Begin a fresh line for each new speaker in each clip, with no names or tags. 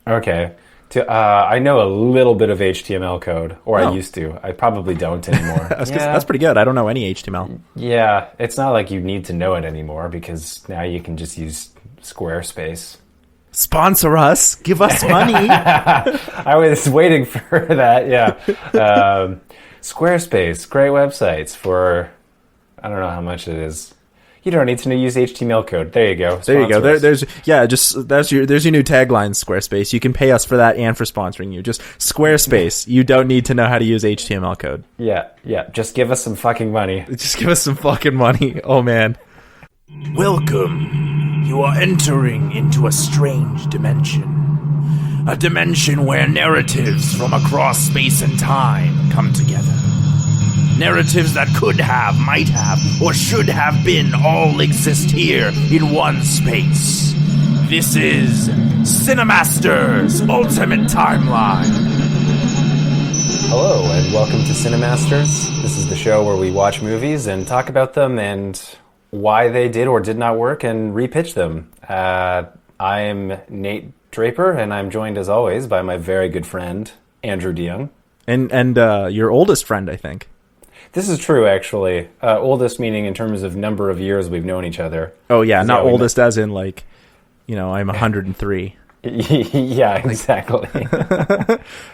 Okay. I know a little bit of HTML code, or I used to. I probably don't anymore.
That's pretty good. I don't know any HTML.
Yeah, it's not like you need to know it anymore because now you can just use Squarespace.
Sponsor us. Give us money.
I was waiting for that, yeah. Squarespace, great websites for, I don't know how much it is. You don't need to use HTML code. There you go.
There you go. There's your new tagline, Squarespace. You can pay us for that and for sponsoring you. Just Squarespace. You don't need to know how to use HTML code.
Yeah. Just give us some fucking money.
Just give us some fucking money. Oh, man.
Welcome. You are entering into a strange dimension. A dimension where narratives from across space and time come together. Narratives that could have, might have, or should have been all exist here in one space. This is CineCasters Ultimate Timeline.
Hello, and welcome to CineCasters. This is the show where we watch movies and talk about them and why they did or did not work and repitch them. I'm Nate Draper, and I'm joined as always by my very good friend, Andrew DeYoung.
And your oldest friend, I think.
This is true, actually. Oldest meaning in terms of number of years we've known each other.
Oh, yeah, not oldest as in, like, I'm 103.
Yeah, exactly.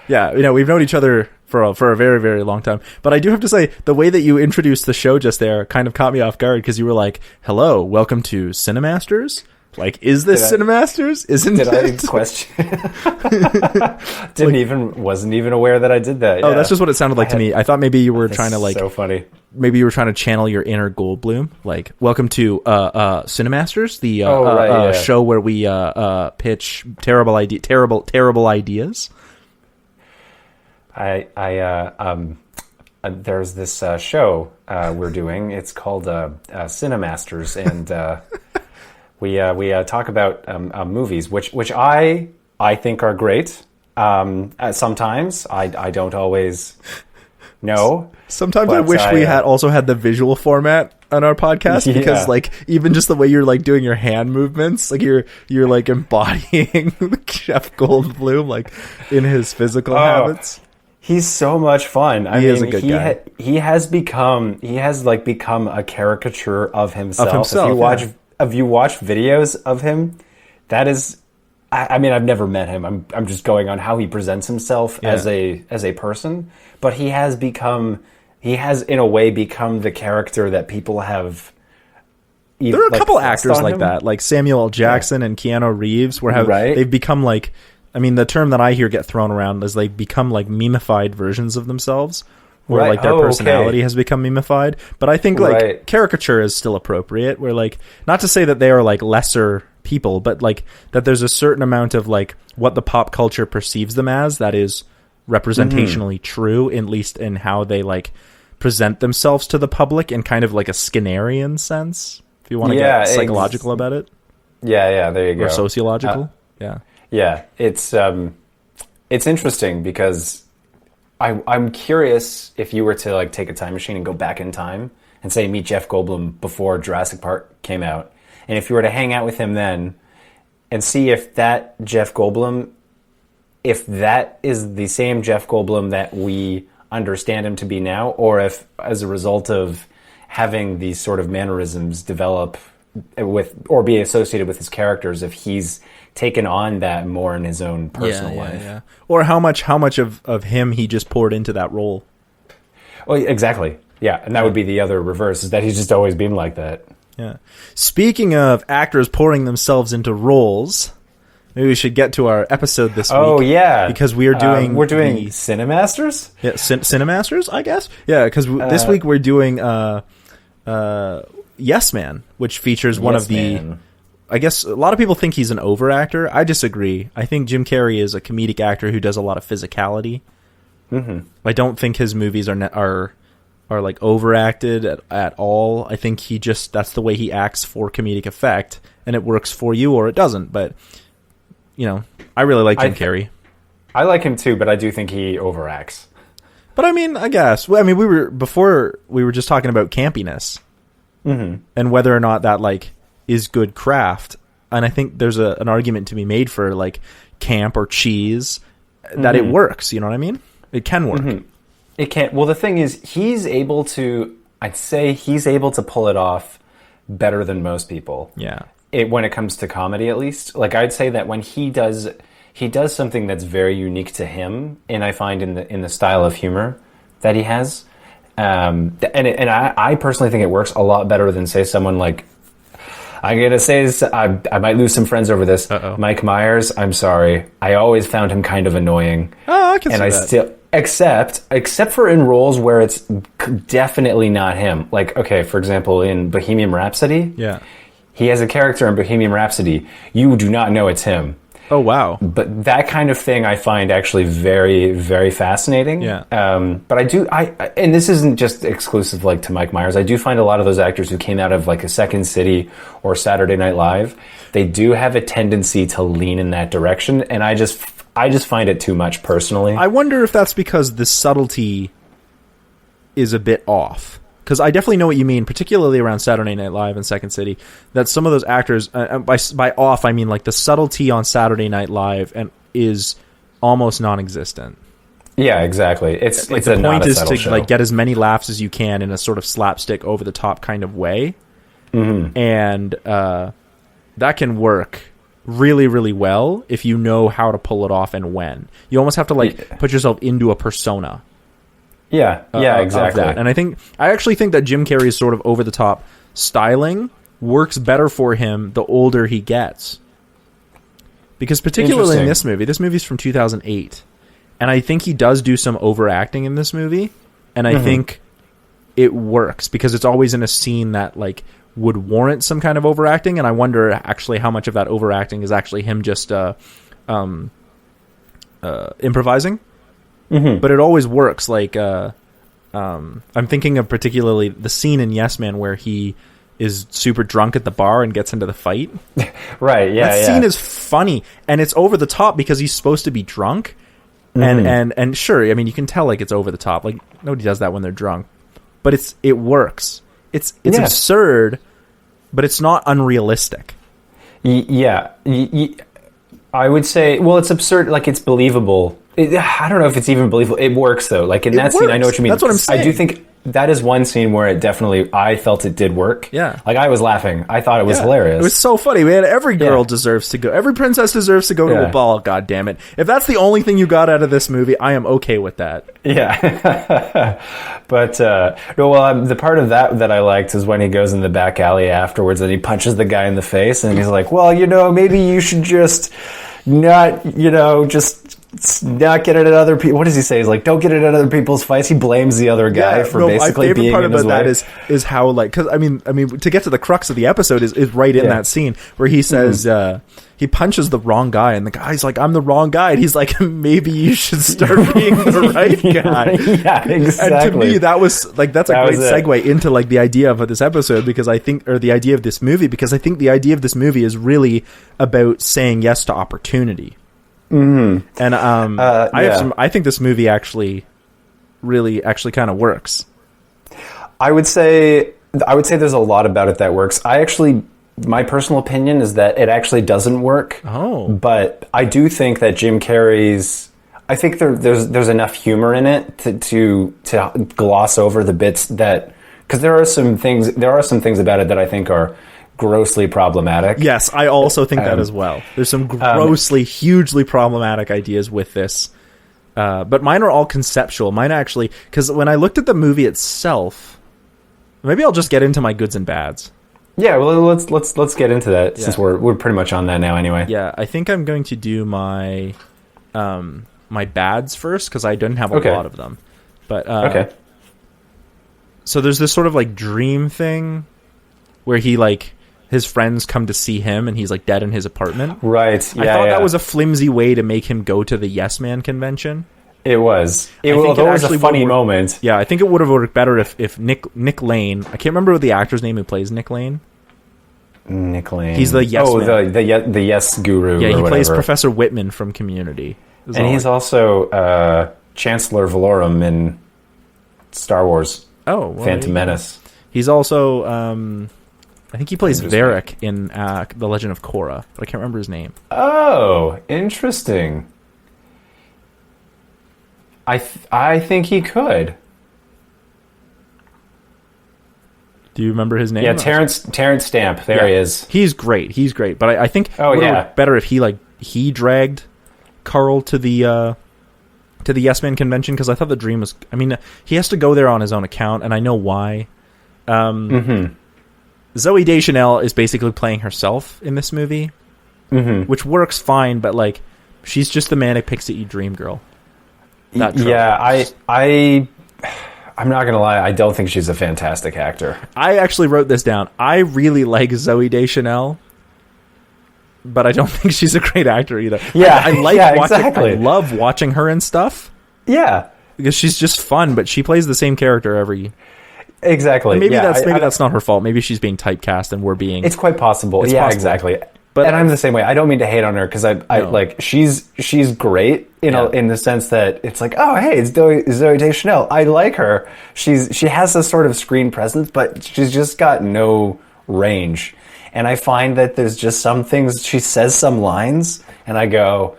Yeah, we've known each other for a very, very long time. But I do have to say, the way that you introduced the show just there kind of caught me off guard, because you were like, hello, welcome to CineCasters? Like, is this CineCasters? Isn't it?
Did I question? Wasn't even aware that I did that.
Oh, that's just what it sounded like to me. I thought maybe you were trying to
so funny.
Maybe you were trying to channel your inner Goldblum. Like, welcome to CineCasters, the show where we pitch terrible ideas.
There's this show we're doing. It's called CineCasters, and we talk about movies, which I think are great. Sometimes I don't always know.
Sometimes I wish we had also had the visual format on our podcast, because like even just the way you're like doing your hand movements, like you're like embodying Jeff Goldblum like in his physical habits.
He's so much fun.
He is a good guy.
He has become a caricature of himself. If you watch videos of him, that is, I mean, I've never met him. I'm just going on how he presents himself as a person. But he has in a way become the character that people have.
There are a couple actors like that, like Samuel L. Jackson and Keanu Reeves, where they've become like, I mean, the term that I hear get thrown around is they become like memified versions of themselves. Where like their personality has become memified. But I think like caricature is still appropriate, where like, not to say that they are like lesser people, but like that there's a certain amount of like what the pop culture perceives them as that is representationally true, at least in how they like present themselves to the public in kind of like a Skinnerian sense, if you want to get psychological about it.
Yeah, there you go.
Or sociological.
Yeah, it's interesting because I'm curious if you were to like take a time machine and go back in time and say meet Jeff Goldblum before Jurassic Park came out, and if you were to hang out with him then and see if that Jeff Goldblum, if that is the same Jeff Goldblum that we understand him to be now, or if as a result of having these sort of mannerisms develop with or be associated with his characters, if he's taken on that more in his own personal life.
Yeah. Or how much of him he just poured into that role.
Well, exactly. Yeah, and that would be the other reverse, is that he's just always been like that.
Yeah. Speaking of actors pouring themselves into roles, maybe we should get to our episode this week.
Oh, yeah.
Because we are doing...
we're doing CineCasters?
Yeah, CineCasters, I guess? Yeah, because this week we're doing Yes Man, which features one of the... I guess a lot of people think he's an over actor. I disagree. I think Jim Carrey is a comedic actor who does a lot of physicality. Mm-hmm. I don't think his movies are like overacted at all. I think that's the way he acts for comedic effect, and it works for you or it doesn't. But I really like Jim Carrey.
I like him too, but I do think he overacts.
But I mean, I guess. Well, I mean, we were just talking about campiness, and whether or not that like is good craft. And I think there's an argument to be made for like, camp or cheese, that it works. You know what I mean? It can work.
It can. Well, the thing is, I'd say he's able to pull it off better than most people.
Yeah.
When it comes to comedy, at least. Like, I'd say that when he does something that's very unique to him, and I find in the style of humor that he has. I personally think it works a lot better than, say, someone like, I'm going to say this, I might lose some friends over this.
Uh-oh.
Mike Myers, I'm sorry. I always found him kind of annoying.
Oh, I can see that.
Except for in roles where it's definitely not him. Like, okay, for example, in Bohemian Rhapsody.
Yeah.
He has a character in Bohemian Rhapsody. You do not know it's him.
Oh, wow.
But that kind of thing I find actually very, very fascinating.
Yeah.
But and this isn't just exclusive like to Mike Myers. I do find a lot of those actors who came out of like a Second City or Saturday Night Live, they do have a tendency to lean in that direction. And I just find it too much personally.
I wonder if that's because the subtlety is a bit off. Because I definitely know what you mean, particularly around Saturday Night Live and Second City, that some of those actors, by off, I mean like the subtlety on Saturday Night Live is almost non-existent.
Yeah, exactly. It's
the point is to like get as many laughs as you can in a sort of slapstick, over the top kind of way, and that can work really, really well if you know how to pull it off and when. You almost have to like put yourself into a persona.
Yeah, exactly.
And I actually think that Jim Carrey's sort of over-the-top styling works better for him the older he gets. Because particularly in this movie's from 2008, and I think he does do some overacting in this movie, and I think it works, because it's always in a scene that like would warrant some kind of overacting, and I wonder actually how much of that overacting is actually him just improvising. But it always works. Like, I'm thinking of particularly the scene in Yes Man where he is super drunk at the bar and gets into the fight.
Right, yeah,
that scene is funny, and it's over the top because he's supposed to be drunk. And sure, I mean, you can tell like it's over the top. Like, nobody does that when they're drunk. But it works. It's absurd, but it's not unrealistic.
Yeah. I would say, well, it's absurd, like it's believable. I don't know if it's even believable. It works, though. Like, in that scene, I know what you mean.
That's what I'm saying.
I do think that is one scene where I felt it did work.
Yeah.
Like, I was laughing. I thought it was hilarious.
It was so funny, man. Every girl deserves to go. Every princess deserves to go to a ball, goddammit. If that's the only thing you got out of this movie, I am okay with that.
Yeah. But, the part of that I liked is when he goes in the back alley afterwards and he punches the guy in the face and he's like, well, maybe you should just not get it at other people. What does he say? He's like, don't get it at other people's fights. He blames the other guy for basically being in his way. My favorite part about that is how, like, because I mean, to get to the crux of the episode is right in that scene where he says he punches the wrong guy, and the guy's like, I'm the wrong guy, and he's like, maybe you should start being the right guy. Yeah, exactly.
And to me, that's a great segue into like the idea of this episode, because I think, or the idea of this movie, because I think the idea of this movie is really about saying yes to opportunity. And I think this movie actually kind of works.
I would say there's a lot about it that works. My personal opinion is that it actually doesn't work.
Oh,
but I do think that Jim Carrey's. I think there's enough humor in it to gloss over the bits that, because there are some things about it that I think are grossly problematic.
Yes, I also think that as well. There's some grossly, hugely problematic ideas with this. But mine are all conceptual. Mine actually, because when I looked at the movie itself, maybe I'll just get into my goods and bads.
Yeah, well, let's get into that since we're pretty much on that now anyway.
Yeah, I think I'm going to do my my bads first, because I didn't have a lot of them. But okay. So there's this sort of like dream thing where he like, his friends come to see him and he's like dead in his apartment.
Right. Yeah,
I thought that was a flimsy way to make him go to the Yes Man convention.
It was. It was a funny moment.
Yeah, I think it would have worked better if Nick Lane, I can't remember the actor's name who plays Nick Lane.
Nick Lane.
He's the Yes Man.
The Yes Guru.
Yeah, he
whatever.
plays Professor Whitman from Community.
And he's also Chancellor Valorum in Star Wars.
Oh, well,
Phantom Menace.
He's also I think he plays Varric in The Legend of Korra, but I can't remember his name.
Oh, interesting. I think he could.
Do you remember his name?
Yeah, Terrence Stamp. There he is.
He's great. But I think it would work better if he dragged Carl to the Yes Man convention, because I thought the dream was. I mean, he has to go there on his own account, and I know why. Zooey Deschanel is basically playing herself in this movie, which works fine, but like, she's just the manic pixie dream girl.
Yeah, I'm not gonna lie, I don't think she's a fantastic actor.
I actually wrote this down. I really like Zooey Deschanel, but I don't think she's a great actor either.
Yeah,
I love watching her and stuff.
Yeah,
because she's just fun, but she plays the same character every.
Exactly.
And maybe that's not her fault. Maybe she's being typecast, and we're being.
It's quite possible. It's possible. Exactly.
But
I'm the same way. I don't mean to hate on her, because like she's great, in the sense that it's like, oh hey, it's Zooey Deschanel. I like her. She has this sort of screen presence, but she's just got no range. And I find that there's just some things, she says some lines, and I go,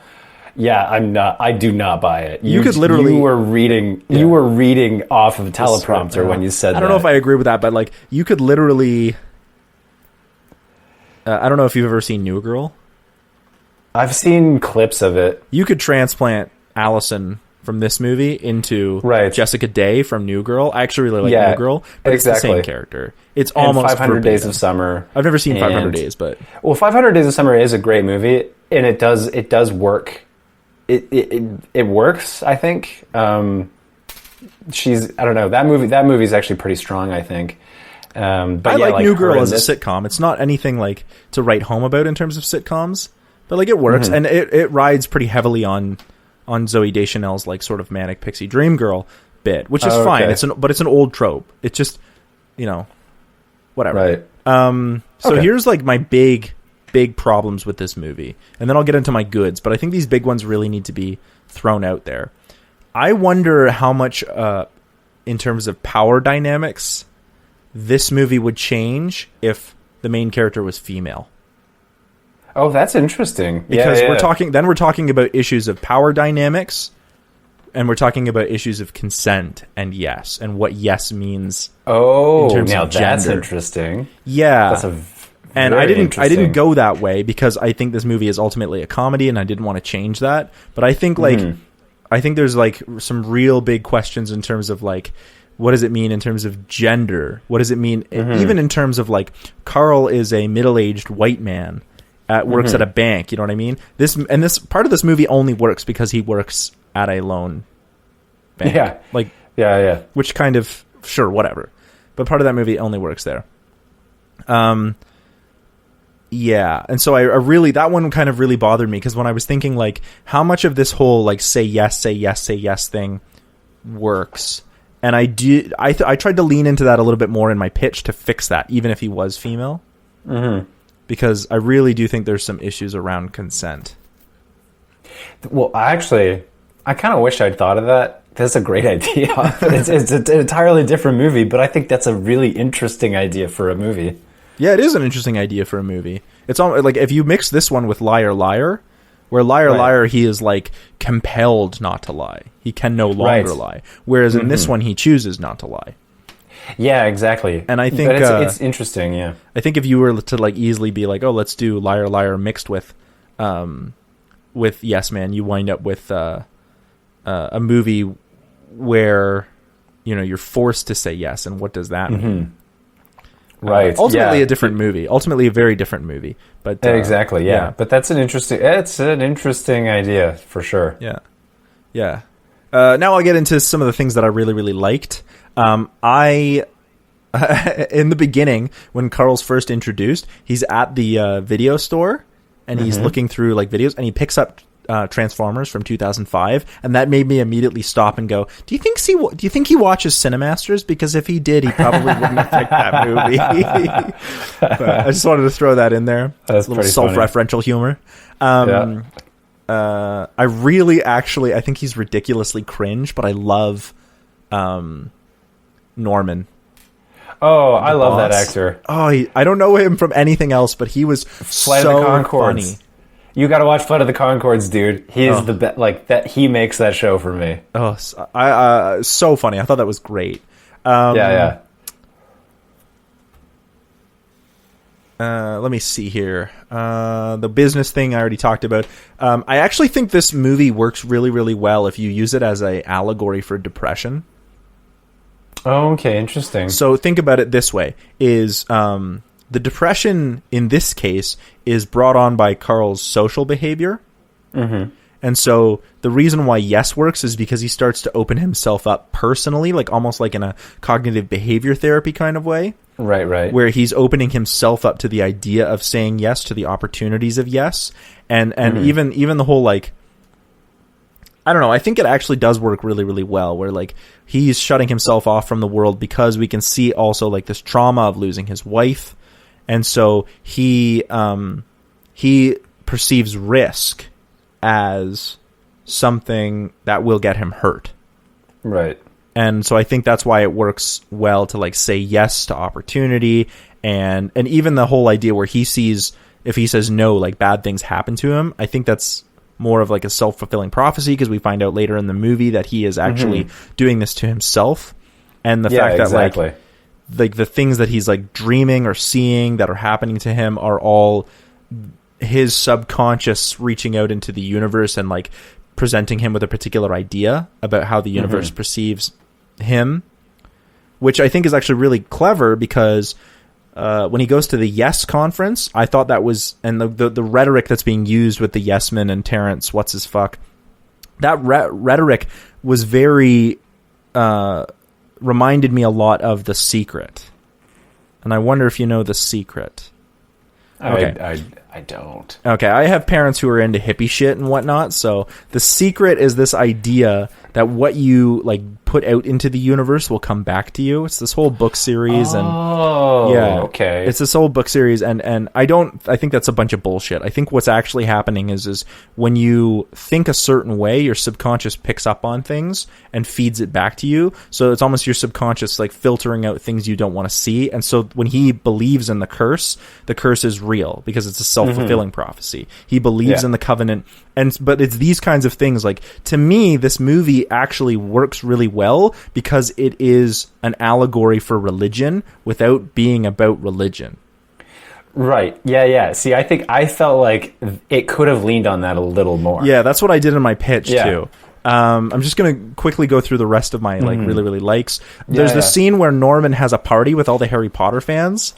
yeah, I do not buy it. You were reading off of teleprompter when you said that.
I don't know if I agree with that, but like, you could literally. I don't know if you've ever seen New Girl.
I've seen clips of it.
You could transplant Allison from this movie into Jessica Day from New Girl. I actually really like New Girl, but it's the same character. It's almost
500 Days of Summer.
I've never seen 500 Days, but
500 Days of Summer is a great movie, and it does work. It works, I think. I don't know, that movie is actually pretty strong, I think. But
I like New Girl as a sitcom. It's not anything like to write home about in terms of sitcoms, but like, it works, and it rides pretty heavily on Zooey Deschanel's like sort of manic pixie dream girl bit, which is fine. But it's an old trope. It's just, whatever.
Right.
So here's like my big problems with this movie, and then I'll get into my goods. But I think these big ones really need to be thrown out there. I wonder how much, in terms of power dynamics, this movie would change if the main character was female.
Oh, that's interesting.
Because we're talking about issues of power dynamics, and we're talking about issues of consent and yes, and what yes means.
Oh,
in terms
now
of gender.
That's interesting.
Yeah,
that's
I didn't go that way, because I think this movie is ultimately a comedy, and I didn't want to change that. But I think I think there's like some real big questions in terms of like, what does it mean in terms of gender? What does it mean even in terms of like, Carl is a middle-aged white man works at a bank, you know what I mean? This part of this movie only works because he works at a loan bank.
Yeah.
Like,
yeah.
Which kind of, sure, whatever. But part of that movie only works there. Yeah. And so that one kind of really bothered me, because when I was thinking like, how much of this whole like say yes thing works? And I tried to lean into that a little bit more in my pitch to fix that, even if he was female. Because I really do think there's some issues around consent.
Well, I kind of wish I'd thought of that. That's a great idea. It's an entirely different movie, but I think that's a really interesting idea for a movie.
Yeah, it is an interesting idea for a movie. It's all like, if you mix this one with Liar Liar, where Liar, he is like compelled not to lie. He can no longer lie. Whereas in this one, he chooses not to lie.
Yeah, exactly.
And I think
it's interesting. Yeah,
I think if you were to like easily be like, oh, let's do Liar Liar mixed with Yes Man, you wind up with a movie where you're forced to say yes, and what does that mean?
Right.
Ultimately, a different movie. Ultimately, a very different movie. But
exactly. Yeah. But that's an interesting idea for sure.
Yeah. Yeah. Now I'll get into some of the things that I really, really liked. In the beginning, when Carl's first introduced, he's at the video store, and he's looking through like videos, and he picks up Transformers from 2005, and that made me immediately stop and go, do you think he watches Cinemasters? Because if he did, he probably wouldn't have picked that movie. But I just wanted to throw that in there.
That's
a little self-referential humor. I really I think he's ridiculously cringe, but I love Norman.
Oh, I love that actor.
Oh, I don't know him from anything else, but he was
Flight
so
of the Conchords.
funny.
You got to watch Flight of the Conchords, dude. He is the best. Like that, he makes that show for me.
Oh, so funny. I thought that was great.
Yeah.
Let me see here. The business thing I already talked about. I actually think this movie works really, really well if you use it as an allegory for depression.
Oh, okay, interesting.
So think about it this way: is the depression in this case is brought on by Carl's social behavior. Mm-hmm. And so the reason why Yes works is because he starts to open himself up personally, like almost like in a cognitive behavior therapy kind of way.
Right.
Where he's opening himself up to the idea of saying yes, to the opportunities of yes. And even the whole, like, I don't know, I think it actually does work really, really well, where like he's shutting himself off from the world because we can see also like this trauma of losing his wife. And so he perceives risk as something that will get him hurt.
Right.
And so I think that's why it works well to like say yes to opportunity, and even the whole idea where he sees, if he says no, like bad things happen to him. I think that's more of like a self-fulfilling prophecy, because we find out later in the movie that he is actually doing this to himself. And the fact that like the things that he's like dreaming or seeing that are happening to him are all his subconscious reaching out into the universe and like presenting him with a particular idea about how the universe perceives him, which I think is actually really clever, because when he goes to the Yes conference, I thought that was, and the rhetoric that's being used with the Yes Men and Terrence, what's his fuck, that rhetoric was very reminded me a lot of The Secret, and I wonder if you know The Secret.
Okay. I don't.
Okay, I have parents who are into hippie shit and whatnot, so The Secret is this idea that what you like put out into the universe will come back to you. It's this whole book series,
okay.
It's this whole book series, and I think that's a bunch of bullshit. I think what's actually happening is when you think a certain way, your subconscious picks up on things and feeds it back to you. So it's almost your subconscious like filtering out things you don't want to see. And so when he believes in the curse is real because it's a self-fulfilling prophecy. He believes in the covenant, but it's these kinds of things. Like, to me, this movie actually works really well because it is an allegory for religion without being about religion.
Right. Yeah. See, I felt like it could have leaned on that a little more.
Yeah, that's what I did in my pitch too. I'm just going to quickly go through the rest of my like really, really likes. There's the scene where Norman has a party with all the Harry Potter fans.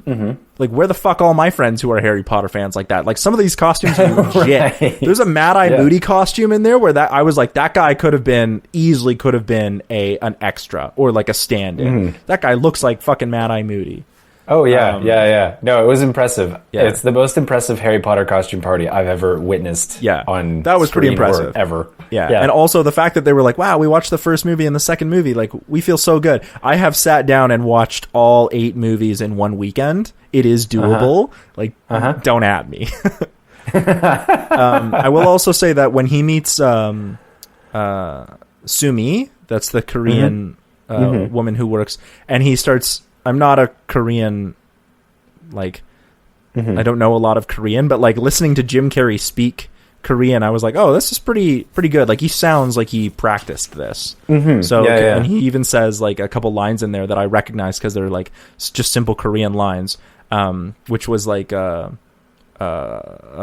Like, where the fuck all my friends who are Harry Potter fans like that? Like, some of these costumes are legit.
Right.
There's a Mad-Eye Moody costume in there where I was like, that guy could have been an extra or like a stand-in. That guy looks like fucking Mad-Eye Moody.
Oh, yeah. No, it was impressive. Yeah. It's the most impressive Harry Potter costume party I've ever witnessed.
On that was pretty impressive.
Ever.
Yeah. And also the fact that they were like, wow, we watched the first movie and the second movie. Like, we feel so good. I have sat down and watched all 8 movies in one weekend. It is doable. Like, don't at me. I will also say that when he meets Sumi, that's the Korean woman who works, and he starts... I'm not a Korean, like, I don't know a lot of Korean, but like listening to Jim Carrey speak Korean, I was like, oh, this is pretty good. Like, he sounds like he practiced this. So, and he even says like a couple lines in there that I recognize because they're like just simple Korean lines, which was like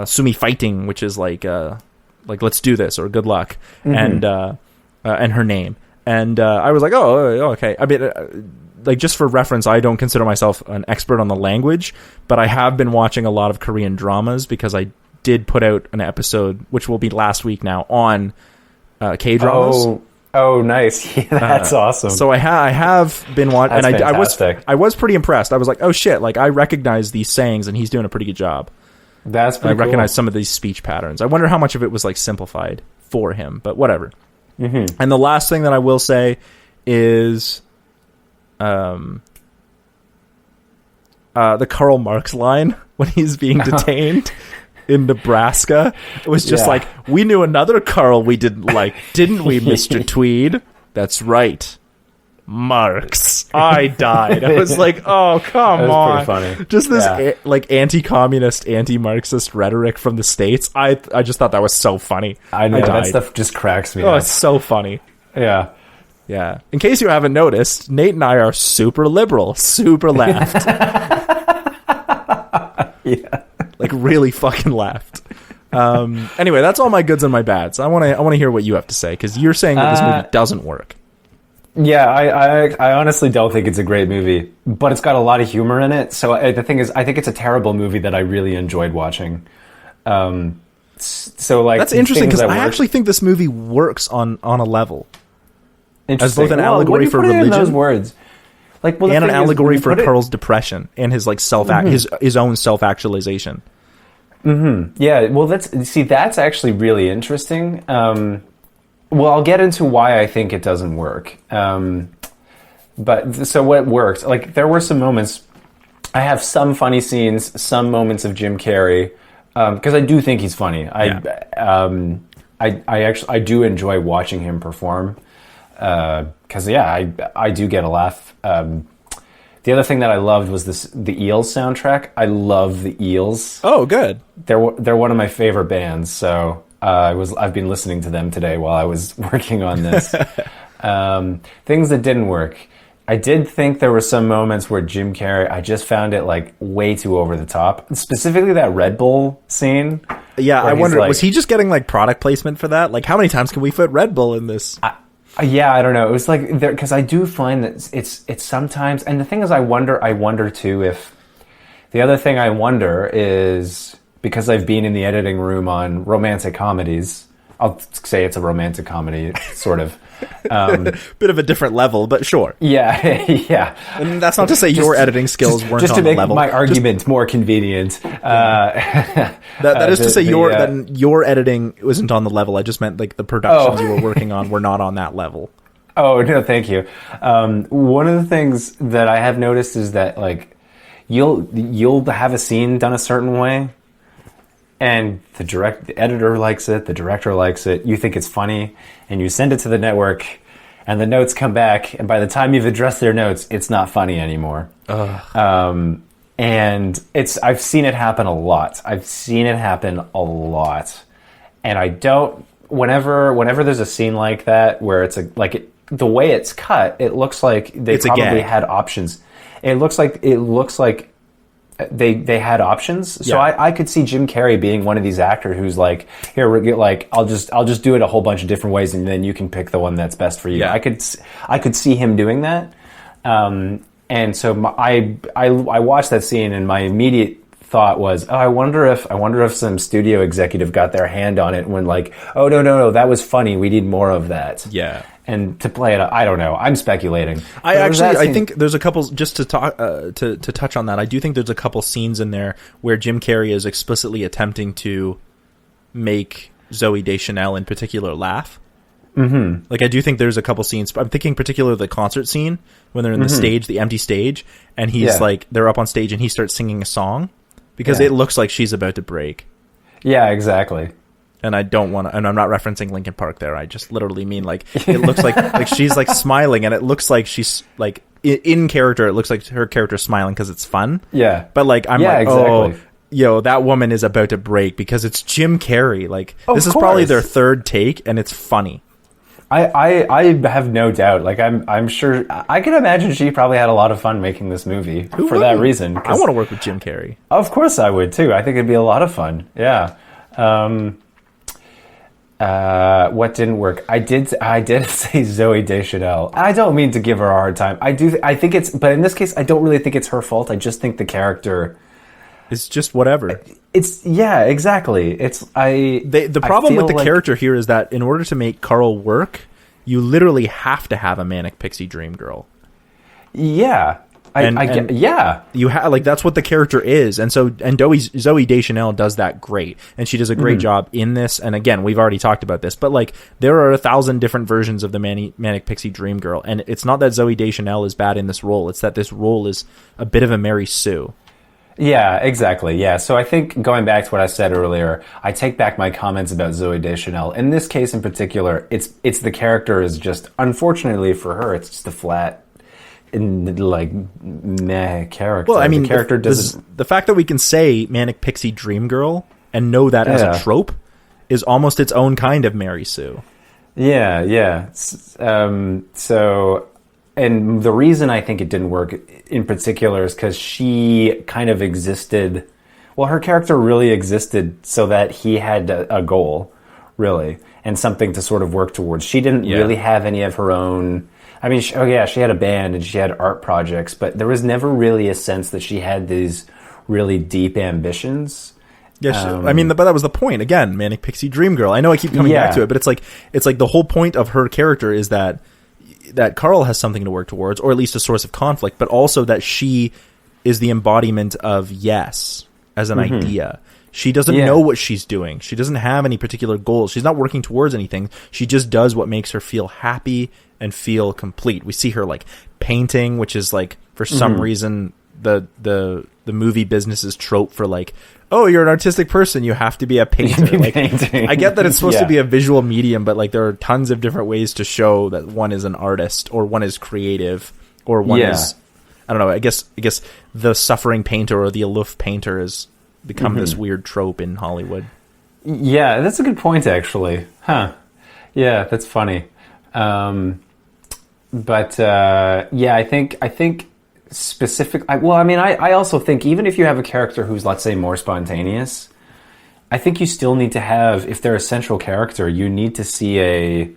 Sumi fighting, which is like let's do this or good luck, and her name, and I was like, oh, okay. I mean. Like, just for reference, I don't consider myself an expert on the language, but I have been watching a lot of Korean dramas because I did put out an episode, which will be last week now, on K-dramas.
Oh, nice. Yeah, that's awesome.
So I have been watching, and I was pretty impressed. I was like, oh shit, like, I recognize these sayings and he's doing a pretty good job.
That's pretty cool.
I recognize some of these speech patterns. I wonder how much of it was like simplified for him, but whatever. And the last thing that I will say is... the Karl Marx line when he's being detained in Nebraska, it was just like, we knew another Karl we didn't like, didn't we, Mr. Tweed? That's right. Marx. I died. I was like, oh, come on.
Pretty funny.
Just this anti-communist, anti-Marxist rhetoric from the States. I just thought that was so funny.
I know, that stuff just cracks me up.
Oh, it's so funny.
Yeah.
Yeah. In case you haven't noticed, Nate and I are super liberal, super left.
Yeah.
Like really fucking left. Anyway, that's all my goods and my bads. I want to hear what you have to say, because you're saying that this movie doesn't work.
Yeah, I honestly don't think it's a great movie, but it's got a lot of humor in it. So the thing is, I think it's a terrible movie that I really enjoyed watching. So like,
that's interesting, because I actually think this movie works on a level as both an allegory for religion,
those words, like,
and an allegory for Carl's depression and his like his own self-actualization.
Mm-hmm. Yeah, well, that's actually really interesting. Well, I'll get into why I think it doesn't work. But so what worked? Like, there were some moments. I have some funny scenes, some moments of Jim Carrey, because I do think he's funny. I do enjoy watching him perform, because I do get a laugh. The other thing that I loved was the Eels soundtrack. I love the Eels.
Oh, good.
They're one of my favorite bands. So I've been listening to them today while I was working on this. Things that didn't work. I did think there were some moments where Jim Carrey, I just found it like way too over the top. Specifically that Red Bull scene.
Yeah, I wonder, was he just getting like product placement for that? Like, how many times can we fit Red Bull in this?
Yeah, I don't know. It was like, because I do find that it's sometimes, and the thing is, I wonder too if, the other thing I wonder is, because I've been in the editing room on romantic comedies, I'll say it's a romantic comedy, sort of.
Bit of a different level, but sure.
Yeah, yeah.
And that's not to say your editing skills weren't
just
on the level.
Just to make my argument more convenient.
That is to say your editing wasn't on the level. I just meant like the productions you were working on were not on that level.
Oh, no, thank you. One of the things that I have noticed is that like you'll have a scene done a certain way, and the editor likes it, the director likes it, you think it's funny, and you send it to the network, and the notes come back, and by the time you've addressed their notes, it's not funny anymore. And I've seen it happen a lot. And I don't, whenever there's a scene like that, where it's the way it's cut, it looks like they probably had options. It looks like they had options. So I could see Jim Carrey being one of these actors who's like, here, I'll just do it a whole bunch of different ways, and then you can pick the one that's best for you. Yeah. I could see him doing that. And so I watched that scene, and my immediate thought was, I wonder if some studio executive got their hand on it when like, oh no, that was funny, we need more of that.
Yeah.
And to play it, I don't know. I'm speculating.
I think there's a couple, just to talk to touch on that. I do think there's a couple scenes in there where Jim Carrey is explicitly attempting to make Zooey Deschanel in particular laugh. Mm-hmm. Like, I do think there's a couple scenes. I'm thinking particularly the concert scene when they're in the stage, the empty stage, and he's like, they're up on stage and he starts singing a song because it looks like she's about to break.
Yeah, exactly.
And I don't want to, and I'm not referencing Linkin Park there. I just literally mean like, it looks like she's like smiling, and it looks like she's like in character. It looks like her character's smiling because it's fun. Yeah. But like, I'm like, exactly. Oh, that woman is about to break because it's Jim Carrey. Like, this is probably their third take, and it's funny.
I have no doubt. Like, I'm sure, I can imagine she probably had a lot of fun making this movie for that reason.
I want to work with Jim Carrey.
Of course I would too. I think it'd be a lot of fun. Yeah. What didn't work? I did say Zooey Deschanel. I don't mean to give her a hard time. I think it's, but in this case, I don't really think it's her fault. I just think the character,
it's just whatever.
Exactly. The
problem with the character here is that in order to make Carl work, you literally have to have a manic pixie dream girl.
Yeah. You have, like, that's what the character is, and Zooey Deschanel does that great, and she does a great job in this. And again, we've already talked about this, but like, there are 1,000 different versions of the manic pixie dream girl, and it's not that Zooey Deschanel is bad in this role; it's that this role is a bit of a Mary Sue. Yeah, exactly. Yeah. So I think going back to what I said earlier, I take back my comments about Zooey Deschanel. In this case in particular, it's the character is just, unfortunately for her, it's just a flat, like, meh character.
Well, I mean,
the character doesn't.
The fact that we can say Manic Pixie Dream Girl and know that as a trope is almost its own kind of Mary Sue.
Yeah, yeah. So, and the reason I think it didn't work in particular is because she kind of existed. Well, her character really existed so that he had a goal, really, and something to sort of work towards. She didn't really have any of her own. I mean, she had a band and she had art projects, but there was never really a sense that she had these really deep ambitions.
Yeah, I mean, but that was the point. Again, Manic Pixie Dream Girl. I know I keep coming back to it, but it's like the whole point of her character is that Carl has something to work towards, or at least a source of conflict, but also that she is the embodiment of yes as an idea. She doesn't know what she's doing. She doesn't have any particular goals. She's not working towards anything. She just does what makes her feel happy and feel complete. We see her like painting, which is like for some reason the movie business's trope for like, oh, you're an artistic person, you have to be a painter. Like, I get that it's supposed to be a visual medium, but like there are tons of different ways to show that one is an artist or one is creative or one is, I don't know, I guess the suffering painter or the aloof painter has become this weird trope in Hollywood.
Yeah, that's a good point, actually. Huh. Yeah, that's funny. I think specific. I also think even if you have a character who's, let's say, more spontaneous, I think you still need to have, if they're a central character, you need to see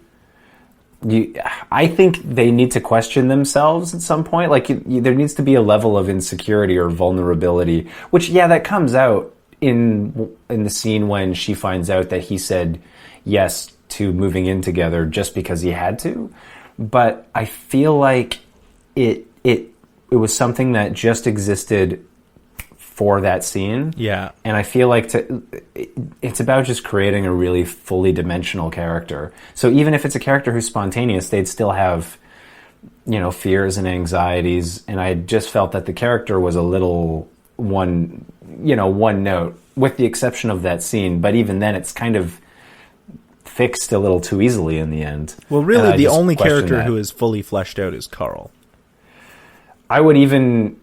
I think they need to question themselves at some point. Like, there needs to be a level of insecurity or vulnerability, which, that comes out in the scene when she finds out that he said yes to moving in together just because he had to. But I feel like it was something that just existed for that scene. Yeah. And I feel like it's about just creating a really fully dimensional character. So even if it's a character who's spontaneous, they'd still have, fears and anxieties. And I just felt that the character was a little one note, with the exception of that scene. But even then, it's kind of fixed a little too easily in the end.
Well, really, the only character who is fully fleshed out is Carl.
I would even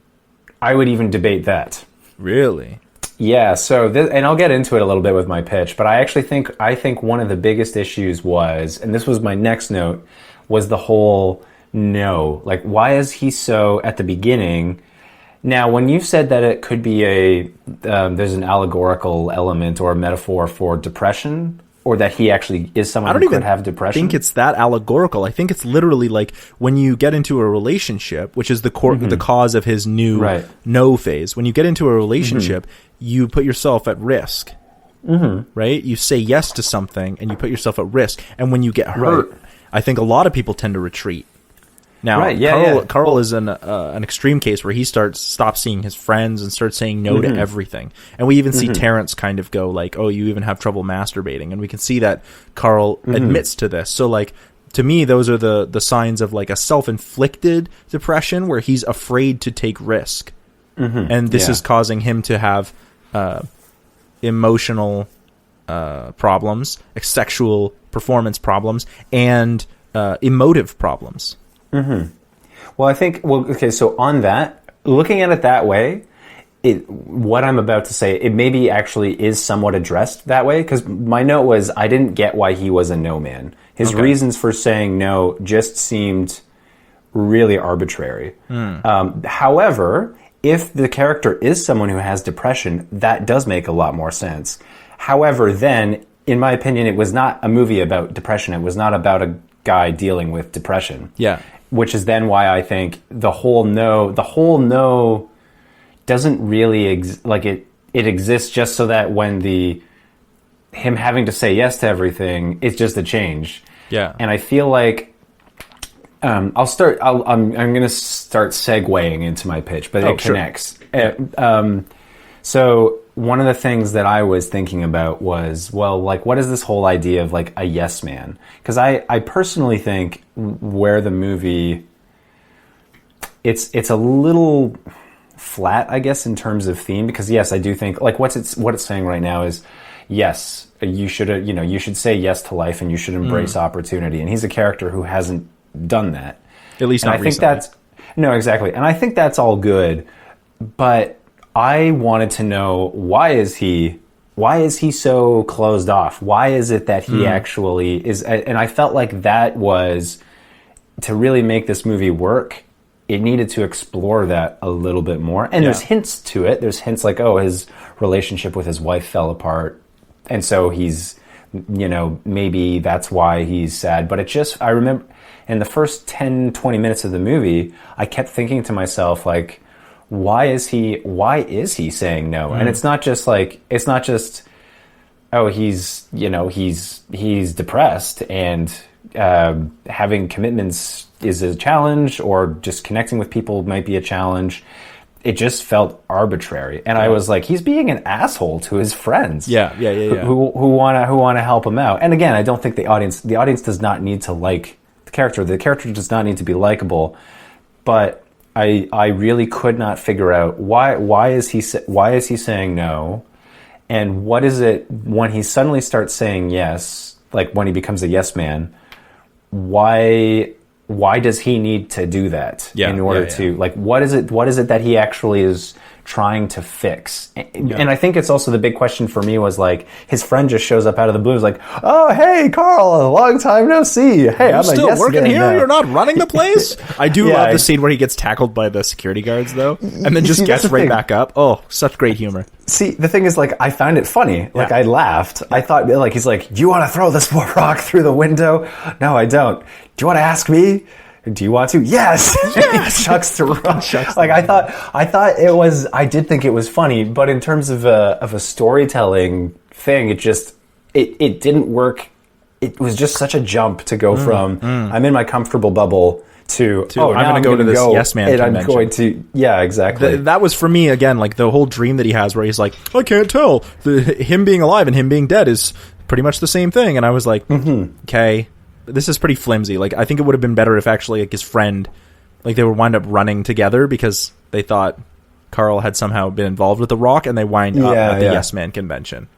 debate that.
Really?
Yeah. So, and I'll get into it a little bit with my pitch, but I think one of the biggest issues was, and this was my next note, was the whole no. Like, why is he so at the beginning? Now, when you said that it could be there's an allegorical element or a metaphor for depression, or that he actually is someone who could have depression.
I don't even think it's that allegorical. I think it's literally like when you get into a relationship, which is the cause of his new no phase. When you get into a relationship, you put yourself at risk, right? You say yes to something and you put yourself at risk. And when you get hurt, I think a lot of people tend to retreat. Now, Carl is an extreme case where he stops seeing his friends and starts saying no to everything. And we even see Terrence kind of go like, oh, you even have trouble masturbating. And we can see that Carl admits to this. So, like, to me, those are the signs of like a self-inflicted depression where he's afraid to take risk. And this is causing him to have emotional problems, sexual performance problems, and emotive problems.
Well, I think, so on that, looking at it that way, what I'm about to say, it maybe actually is somewhat addressed that way, because my note was, I didn't get why he was a no man. His reasons for saying no just seemed really arbitrary. However, if the character is someone who has depression, that does make a lot more sense. However, then, in my opinion, it was not a movie about depression. It was not about a guy dealing with depression. Yeah. Which is then why I think the whole no doesn't really it exists just so that when him having to say yes to everything, it's just a change. Yeah. And I feel like I'm going to start segueing into my pitch, but it connects. So one of the things that I was thinking about was, well, like, what is this whole idea of like a yes man? Because I personally think where the movie, it's a little flat, I guess, in terms of theme, because yes, I do think like what it's saying right now is yes, you should say yes to life and you should embrace opportunity. And he's a character who hasn't done that.
At least not recently.
Exactly. And I think that's all good, but I wanted to know why is he so closed off? Why is it that he actually is? And I felt like that was, to really make this movie work, it needed to explore that a little bit more. And there's hints to it. There's hints like, oh, his relationship with his wife fell apart. And so he's, maybe that's why he's sad. But I remember in the first 10, 20 minutes of the movie, I kept thinking to myself, like, why is he saying no? And it's not just, oh, he's depressed and having commitments is a challenge, or just connecting with people might be a challenge. It just felt arbitrary, and I was like, he's being an asshole to his friends. Who want to help him out. And again, I don't think the audience does not need to like the character. The character does not need to be likable, but I really could not figure out why is he saying no, and what is it when he suddenly starts saying yes, like when he becomes a yes man. Why does he need to do that in order to, like, what is it that he actually is trying to fix? And I think it's also the big question for me was, like, his friend just shows up out of the blue, is like, oh, hey, Carl, a long time no see. Hey, I'm
still working here? Now. You're not running the place? I do love the scene where he gets tackled by the security guards, though, and then just gets right back up. Oh, such great humor.
See, the thing is, like, I found it funny. Like, I laughed. I thought, like, he's like, do you want to throw this rock through the window? No, I don't. Do you want to ask me? Do you want to? Yes. He chucks the rock. Like, I did think it was funny, but in terms of a storytelling thing, it didn't work. It was just such a jump to go from I'm in my comfortable bubble to I'm going to go to this yes man convention. I'm going to, exactly.
That was for me, again, like the whole dream that he has where he's like, I can't tell. Him being alive and him being dead is pretty much the same thing. And I was like, okay, this is pretty flimsy. Like, I think it would have been better if actually, like, his friend, like, they would wind up running together because they thought Carl had somehow been involved with the rock, and they wind up at the Yes Man convention.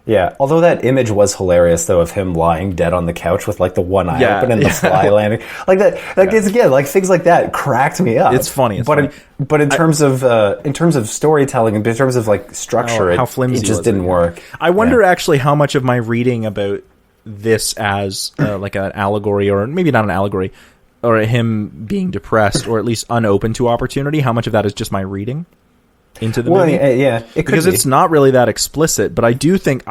Yeah, although that image was hilarious, though, of him lying dead on the couch with, like, the one eye open and the fly landing. Like that, like, it's, again, like, things like that cracked me up.
It's funny.
But in terms of storytelling, in terms of, like, structure, it just didn't work.
I wonder actually how much of my reading about this as like an allegory, or maybe not an allegory, or him being depressed or at least unopen to opportunity, how much of that is just my reading into the movie?
Because
it's not really that explicit, but I think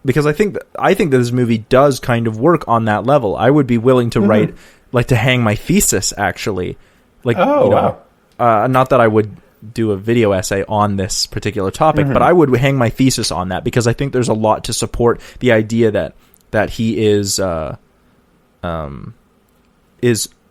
that this movie does kind of work on that level. I would be willing to write, like, to hang my thesis, actually, like, not that I would do a video essay on this particular topic, but I would hang my thesis on that, because I think there's a lot to support the idea that he is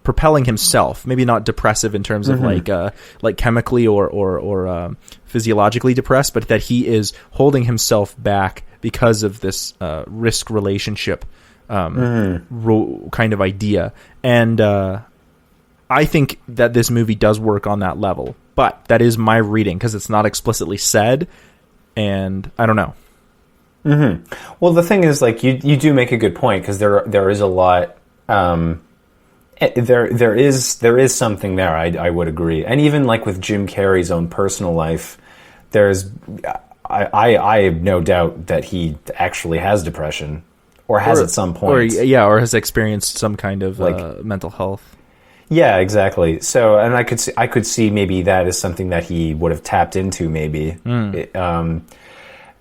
propelling himself, maybe not depressive in terms of like chemically or physiologically depressed, but that he is holding himself back because of this risk relationship kind of idea. And I think that this movie does work on that level. But that is my reading, because it's not explicitly said, and I don't know.
Well, the thing is, like, you do make a good point, because there is a lot. There is something there. I would agree, and even like with Jim Carrey's own personal life, I have no doubt that he actually has depression, or has at some point,
or has experienced some kind of mental health.
Yeah, exactly. So, and I could see maybe that is something that he would have tapped into, maybe. The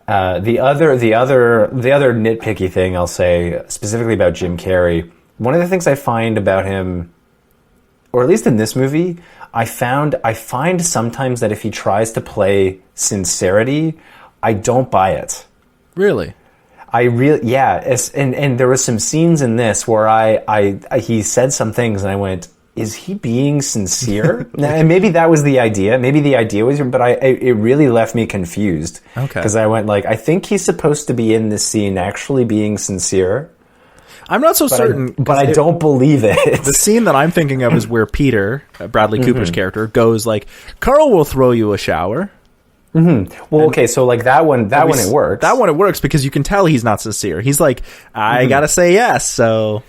other nitpicky thing I'll say, specifically about Jim Carrey, one of the things I find about him, or at least in this movie, I find sometimes that if he tries to play sincerity, I don't buy it.
Really?
And there were some scenes in this where he said some things and I went, is he being sincere? And maybe that was the idea. Maybe the idea was, but it really left me confused. Okay. Because I went, like, I think he's supposed to be in this scene actually being sincere.
I'm not so certain,
but I don't believe it.
The scene that I'm thinking of is where Peter, Bradley Cooper's character, goes like, "Carl will throw you a shower."
Well, okay, so like that one it works.
That one it works because you can tell he's not sincere. He's like, I gotta say yes, so...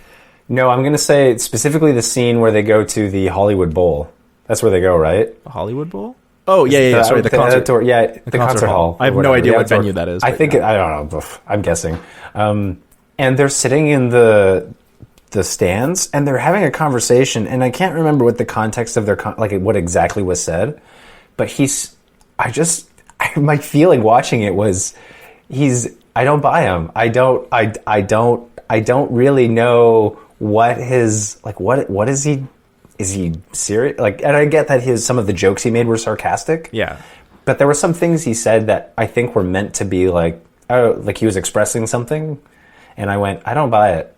No, I'm gonna say specifically the scene where they go to the Hollywood Bowl. That's where they go, right?
The Hollywood Bowl? Oh, yeah, sorry, the concert.
The concert hall.
I have no idea what venue that is.
I think, I don't know, I'm guessing. And they're sitting in the stands, and they're having a conversation, and I can't remember what the context of their, what exactly was said, but my feeling watching it was I don't buy him. I don't really know what his, what is he serious? And I get that some of the jokes he made were sarcastic.
Yeah.
But there were some things he said that I think were meant to be like he was expressing something, and I went, I don't buy it.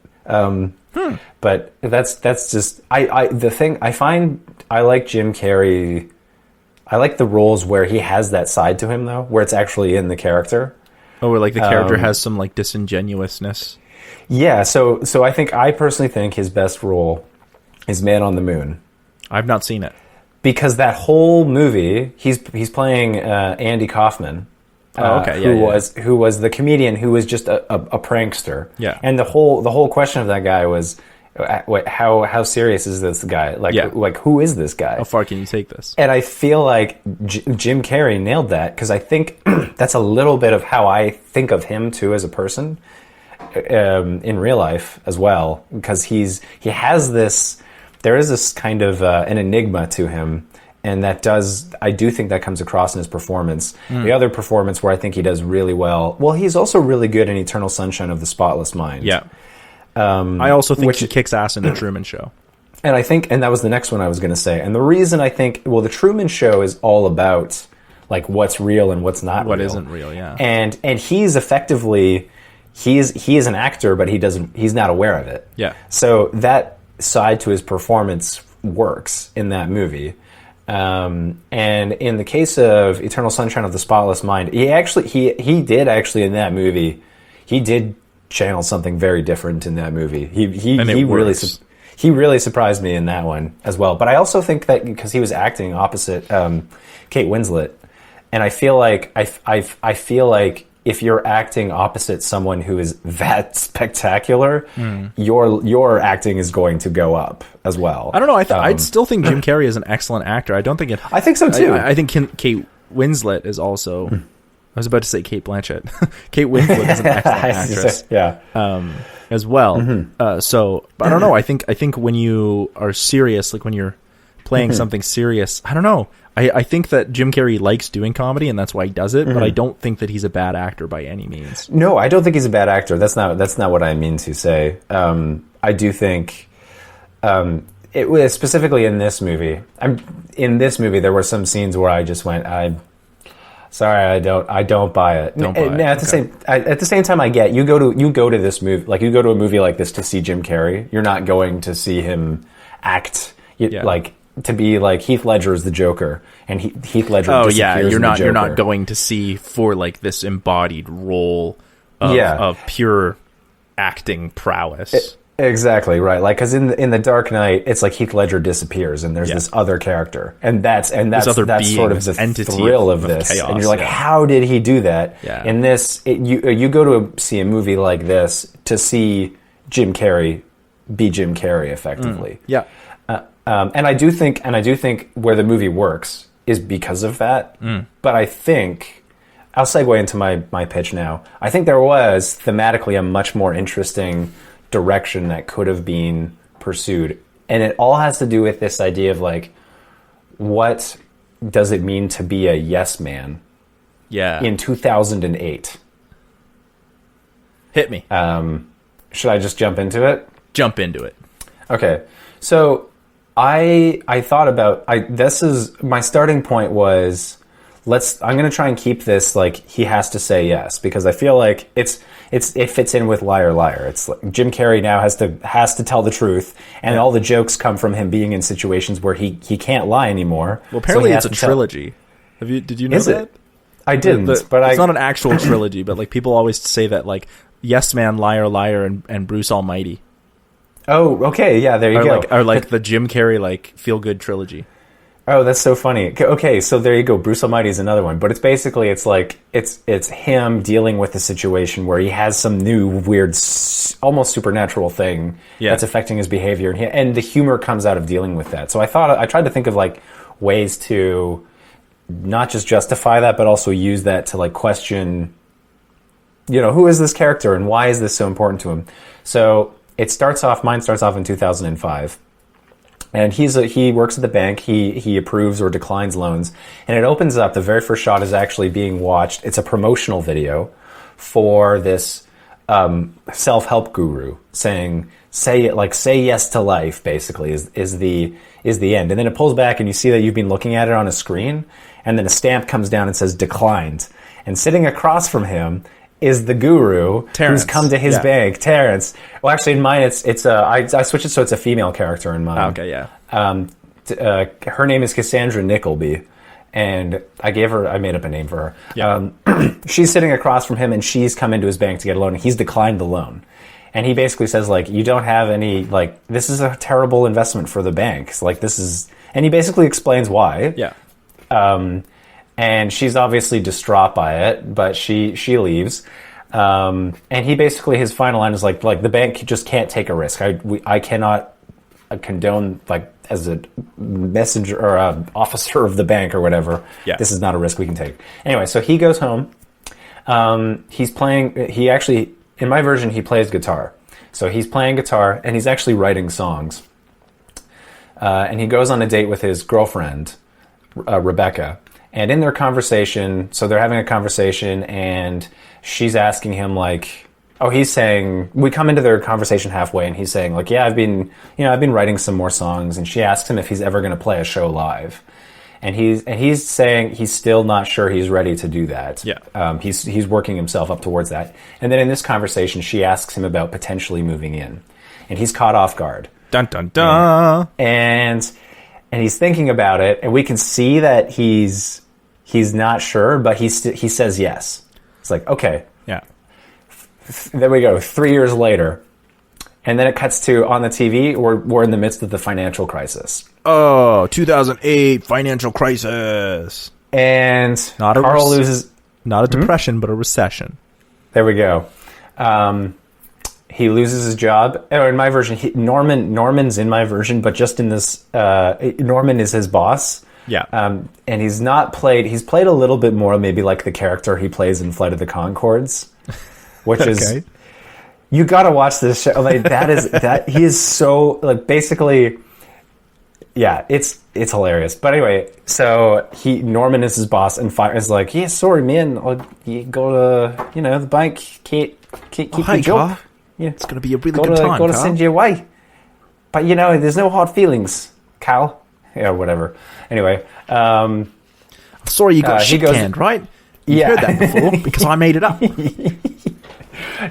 But that's just, the thing I find, I like Jim Carrey. I like the roles where he has that side to him, though, where it's actually in the character.
Oh, where the character has some disingenuousness.
Yeah, so I personally think his best role is Man on the Moon.
I've not seen it.
Because that whole movie, he's playing Andy Kaufman. Who was the comedian who was just a prankster.
Yeah.
And the whole question of that guy was, how serious is this guy? Who is this guy?
How far can you take this?
And I feel like Jim Carrey nailed that, because I think that's a little bit of how I think of him too as a person in real life as well, because there is this kind of an enigma to him, and I do think that comes across in his performance. The other performance where I think he does really well, he's also really good in Eternal Sunshine of the Spotless Mind.
Yeah. I also think he kicks ass in The Truman Show.
And that was the next one I was going to say. And the reason I think, The Truman Show is all about what's real and what's not real.
What isn't real, yeah.
And he's effectively, he is an actor, but he's not aware of it.
Yeah.
So that side to his performance works in that movie. And in the case of Eternal Sunshine of the Spotless Mind, he did in that movie, he did channel something very different in that movie. He really surprised me in that one as well. But I also think that because he was acting opposite Kate Winslet, and I feel like if you're acting opposite someone who is that spectacular, your acting is going to go up as well.
I don't know. I'd still think Jim Carrey is an excellent actor. I don't think it.
I think so too.
I think Kate Winslet is also. I was about to say Kate Blanchett. Kate Winslet is an excellent actress.
Yeah.
As well. But I don't know. I think when you are serious, when you're playing something serious, I don't know. I think that Jim Carrey likes doing comedy, and that's why he does it. But I don't think that he's a bad actor by any means.
No, I don't think he's a bad actor. That's not what I mean to say. I do think it was specifically in this movie. There were some scenes where I just went, sorry, I don't buy it. At the same time, I get you go to this movie, you go to a movie like this to see Jim Carrey. You're not going to see him act to be like Heath Ledger is the Joker, and Heath Ledger.
You're not going to see for this embodied role of pure acting prowess.
Exactly right. Because in the Dark Knight, it's like Heath Ledger disappears, and there's this other character, and that's sort of the thrill of this. Chaos, and you're like, how did he do that?
Yeah.
In this, you go to see a movie like this to see Jim Carrey be Jim Carrey effectively.
Yeah.
And I do think where the movie works is because of that. But I think I'll segue into my pitch now. I think there was thematically a much more interesting direction that could have been pursued, and it all has to do with this idea of what does it mean to be a yes man in 2008.
Hit me.
Should I just jump into it?
Jump into it.
Okay, so I thought about this is my starting point was I'm going to try and keep this he has to say yes, because I feel like it fits in with Liar Liar. It's Jim Carrey now has to tell the truth, and all the jokes come from him being in situations where he can't lie anymore.
Well, apparently it's a trilogy. Did you know that?
It? I didn't, but
it's not an actual trilogy, but people always say that Yes Man, Liar Liar, and Bruce Almighty
Oh, okay, yeah, there you go.
Or like the Jim Carrey like feel good trilogy.
Oh, that's so funny. Okay, so there you go. Bruce Almighty is another one, but it's basically it's him dealing with a situation where he has some new weird, almost supernatural thing that's affecting his behavior, and the humor comes out of dealing with that. So I tried to think of like ways to not just justify that, but also use that to like question, who is this character and why is this so important to him? So mine starts off in 2005. And he works at the bank. He approves or declines loans, and it opens up. The very first shot is actually being watched. It's a promotional video for this self-help guru saying say yes to life. Basically, is the end. And then it pulls back, and you see that you've been looking at it on a screen, and then a stamp comes down and says declined. And sitting across from him is the guru
Terrence.
Who's come to his bank, Terrence. Well, actually, in mine, I switched it so it's a female character in mine.
Okay, yeah.
Her name is Cassandra Nickleby, and I made up a name for her.
Yeah.
She's sitting across from him, and she's come into his bank to get a loan, and he's declined the loan. And he basically says, like, you don't have any, like, this is a terrible investment for the bank. So, like, and he basically explains why.
Yeah.
And she's obviously distraught by it, but she leaves. And he basically, his final line is like the bank just can't take a risk. I cannot condone, like, as a messenger or a officer of the bank or whatever.
Yeah.
This is not a risk we can take. Anyway, so he goes home. He actually, in my version, he plays guitar. So he's playing guitar and he's actually writing songs. And he goes on a date with his girlfriend, Rebecca. And in their conversation, so they're having a conversation, and she's asking him, like, he's saying, we come into their conversation halfway, and he's saying, like, yeah, I've been writing some more songs, and she asks him if he's ever going to play a show live. And he's saying he's still not sure he's ready to do that.
Yeah.
He's working himself up towards that. And then in this conversation, she asks him about potentially moving in. And he's caught off guard.
Dun, dun, dun.
And he's thinking about it, and we can see that he's not sure, but he says yes. It's like, okay.
Yeah.
There we go, 3 years later. And then it cuts to, on the TV, we're in the midst of the financial crisis.
2008 financial crisis.
And Carl loses...
Not a depression, but a recession.
There we go. He loses his job. Or in my version, Norman's in my version, but just in this, Norman is his boss.
Yeah.
And he's played a little bit more maybe like the character he plays in Flight of the Conchords, which is, you gotta watch this show. Like, he is so, like, basically, yeah, it's hilarious. But anyway, so Norman is his boss, and is like, yeah, sorry, man, you go to, the bank, can't keep your job. Yeah,
it's going to be a really good time,
Got to send you away. But, there's no hard feelings, Cal. Yeah, whatever. Anyway.
I'm sorry you got shit canned, right? You heard that before, because I made it up.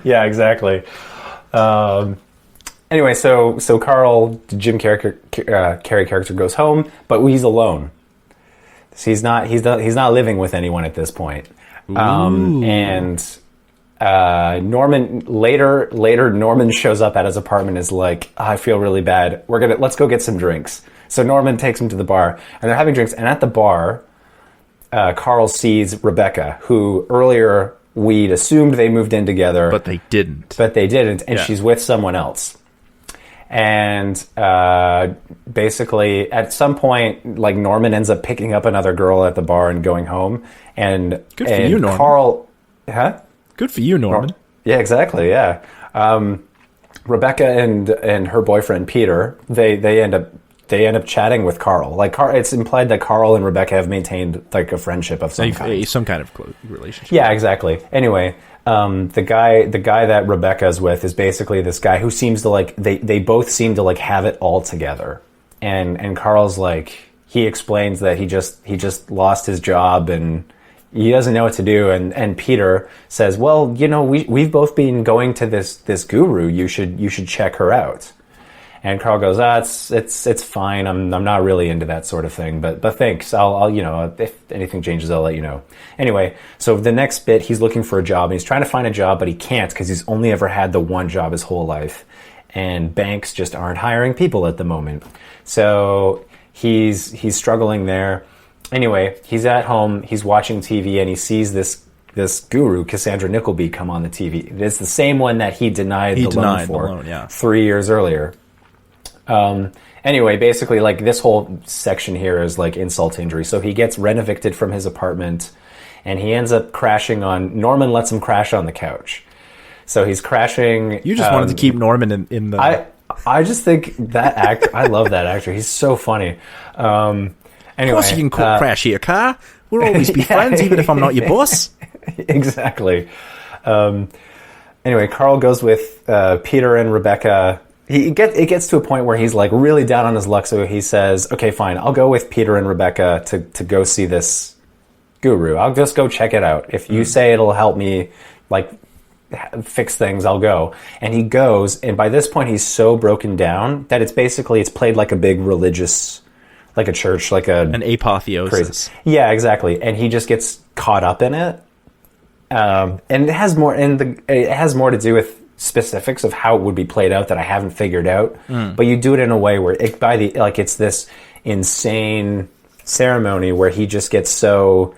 Yeah, exactly. Anyway, so Carl, the Jim Carrey character, goes home, but he's alone. So he's not living with anyone at this point. And... Norman later Norman shows up at his apartment, is like, I feel really bad. Let's go get some drinks. So Norman takes him to the bar, and they're having drinks. And at the bar, Carl sees Rebecca, who earlier we'd assumed they moved in together,
but they didn't.
And she's with someone else. And basically, at some point, like, Norman ends up picking up another girl at the bar and going home. And
good for you, Norman.
Carl, huh?
Good for you, Norman.
Yeah, exactly. Yeah, Rebecca and her boyfriend Peter, they end up chatting with Carl. Like, it's implied that Carl and Rebecca have maintained, like, a friendship of some kind.
Some kind of relationship.
Yeah, exactly. Anyway, the guy that Rebecca's with is basically this guy who seems to, like, they both seem to, like, have it all together. And Carl's like, he explains that he just lost his job and he doesn't know what to do, and Peter says, well, we've both been going to this guru. You should check her out. And Carl goes, it's fine. I'm not really into that sort of thing, but thanks. I'll if anything changes, I'll let you know. Anyway, so the next bit, he's looking for a job, and he's trying to find a job, but he can't because he's only ever had the one job his whole life. and banks just aren't hiring people at the moment. So he's struggling there. Anyway, he's at home, he's watching TV, and he sees this guru, Cassandra Nickleby, come on the TV. It's the same one that he denied the loan for 3 years earlier. Anyway, basically, like, this whole section here is like insult to injury. So he gets rent-evicted from his apartment, and he ends up crashing on... Norman lets him crash on the couch. So he's crashing...
You just wanted to keep Norman in the...
I just think that actor... I love that actor. He's so funny. Anyway,
of course you can crash your car. We'll always be friends, even if I'm not your boss.
Exactly. Anyway, Carl goes with Peter and Rebecca. It gets to a point where he's like really down on his luck, so he says, okay, fine, I'll go with Peter and Rebecca to go see this guru. I'll just go check it out. If you say it'll help me, like, fix things, I'll go. And he goes, and by this point he's so broken down that it's played like a big religious, like a church, like an
apotheosis.
Crazy. Yeah, exactly. And he just gets caught up in it. And it has more to do with specifics of how it would be played out that I haven't figured out. But you do it in a way where it's this insane ceremony where he just gets so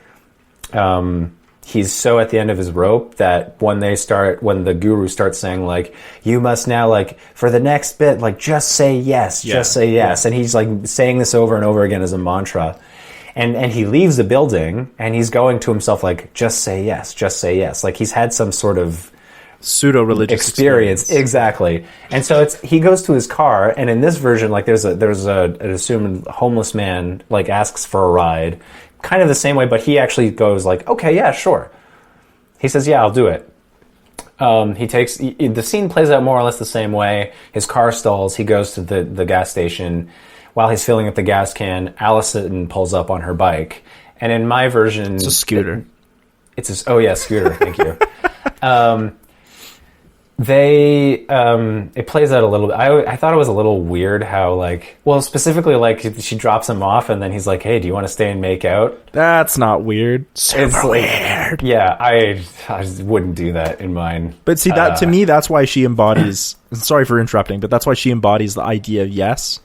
he's so at the end of his rope that when the guru starts saying, like, you must now, like, for the next bit, like, just say yes, just say yes. And he's like saying this over and over again as a mantra. And he leaves the building and he's going to himself like, just say yes, just say yes. Like, he's had some sort of
pseudo-religious experience.
Exactly. And so he goes to his car, and in this version, like, there's an assumed homeless man, like, asks for a ride, kind of the same way, but he actually goes like, okay, yeah, sure. He says, yeah, I'll do it. The scene plays out more or less the same way. His car stalls. He goes to the gas station. While he's filling up the gas can, Allison pulls up on her bike. And in my version...
It's a scooter.
Scooter. Thank you. It plays out a little bit. I thought it was a little weird how, like... Well, specifically, like, she drops him off and then he's like, hey, do you want to stay and make out?
That's not weird. Super weird.
Yeah, I just wouldn't do that in mine.
But see, that to me, that's why she embodies... Sorry for interrupting, but that's why she embodies the idea of yes.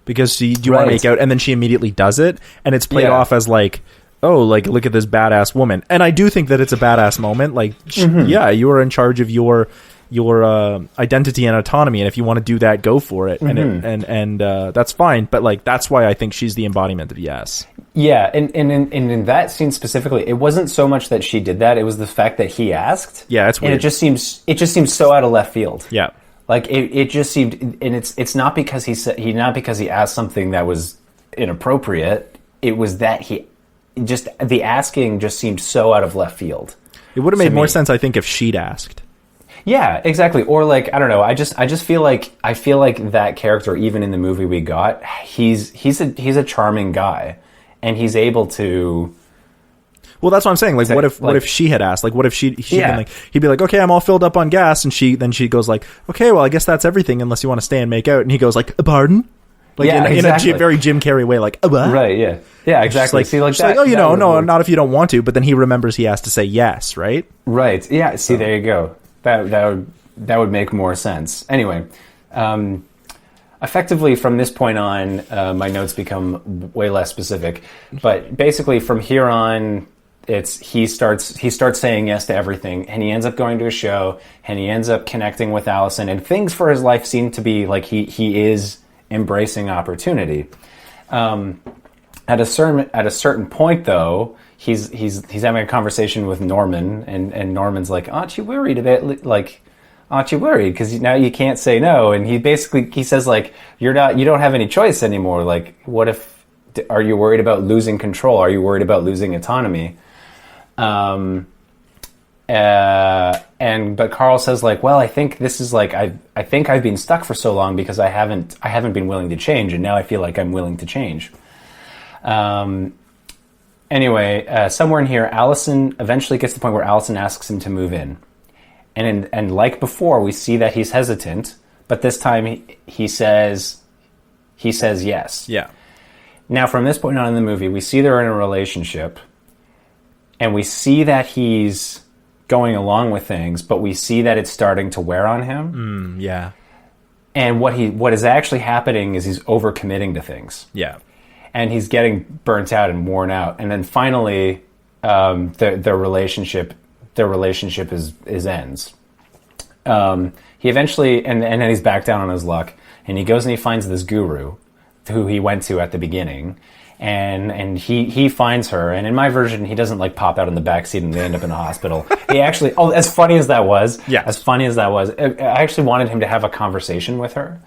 Because do you want to make out? And then she immediately does it. And it's played off as like, oh, like, look at this badass woman. And I do think that it's a badass moment. Like, you are in charge of your identity and autonomy. And if you want to do that, go for it. And that's fine. But, like, that's why I think she's the embodiment of yes.
Yeah. And in that scene specifically, it wasn't so much that she did that. It was the fact that he asked.
Yeah, it's weird.
And it just seems so out of left field.
Yeah.
Like, it just seemed, and it's not because he asked something that was inappropriate. It was that the asking just seemed so out of left field.
It would have made more sense, I think, if she'd asked.
Yeah, exactly. Or, like, I don't know. I just feel like that character, even in the movie we got, he's a charming guy, and he's able to.
Well, that's what I'm saying. Like, what if she had asked? Like, what if she'd been like, he'd be like, okay, I'm all filled up on gas, and she goes like, okay, well, I guess that's everything unless you want to stay and make out. And he goes like, pardon? Like, in a very Jim Carrey way, like, what?
Right, yeah, exactly.
Like, see, like, that, like, oh, no, not if you don't want to. But then he remembers he has to say yes, right?
Right. Yeah. See, there you go. That would make more sense. Anyway, effectively from this point on, my notes become way less specific. But basically, from here on, he starts saying yes to everything, and he ends up going to a show, and he ends up connecting with Allison, and things for his life seem to be like he is embracing opportunity. At a certain point, though, he's having a conversation with Norman, and Norman's like, "Aren't you worried a bit? Like, aren't you worried? Because now you can't say no." And he says like, you don't have any choice anymore. Like, what if? Are you worried about losing control? Are you worried about losing autonomy? But Carl says like, well, I think this is like, I think I've been stuck for so long because I haven't been willing to change, and now I feel like I'm willing to change. Anyway, somewhere in here, Allison eventually gets to the point where Allison asks him to move in, and like before, we see that he's hesitant, but this time he says yes.
Yeah.
Now, from this point on in the movie, we see they're in a relationship, and we see that he's going along with things, but we see that it's starting to wear on him.
Yeah.
And what is actually happening is he's overcommitting to things.
Yeah.
And he's getting burnt out and worn out. And then finally, their relationship is ends. He eventually, and then he's back down on his luck, and he goes and he finds this guru who he went to at the beginning. And he finds her, and in my version, he doesn't like pop out in the backseat and they end up in a hospital. He actually, as funny as that was, I actually wanted him to have a conversation with her,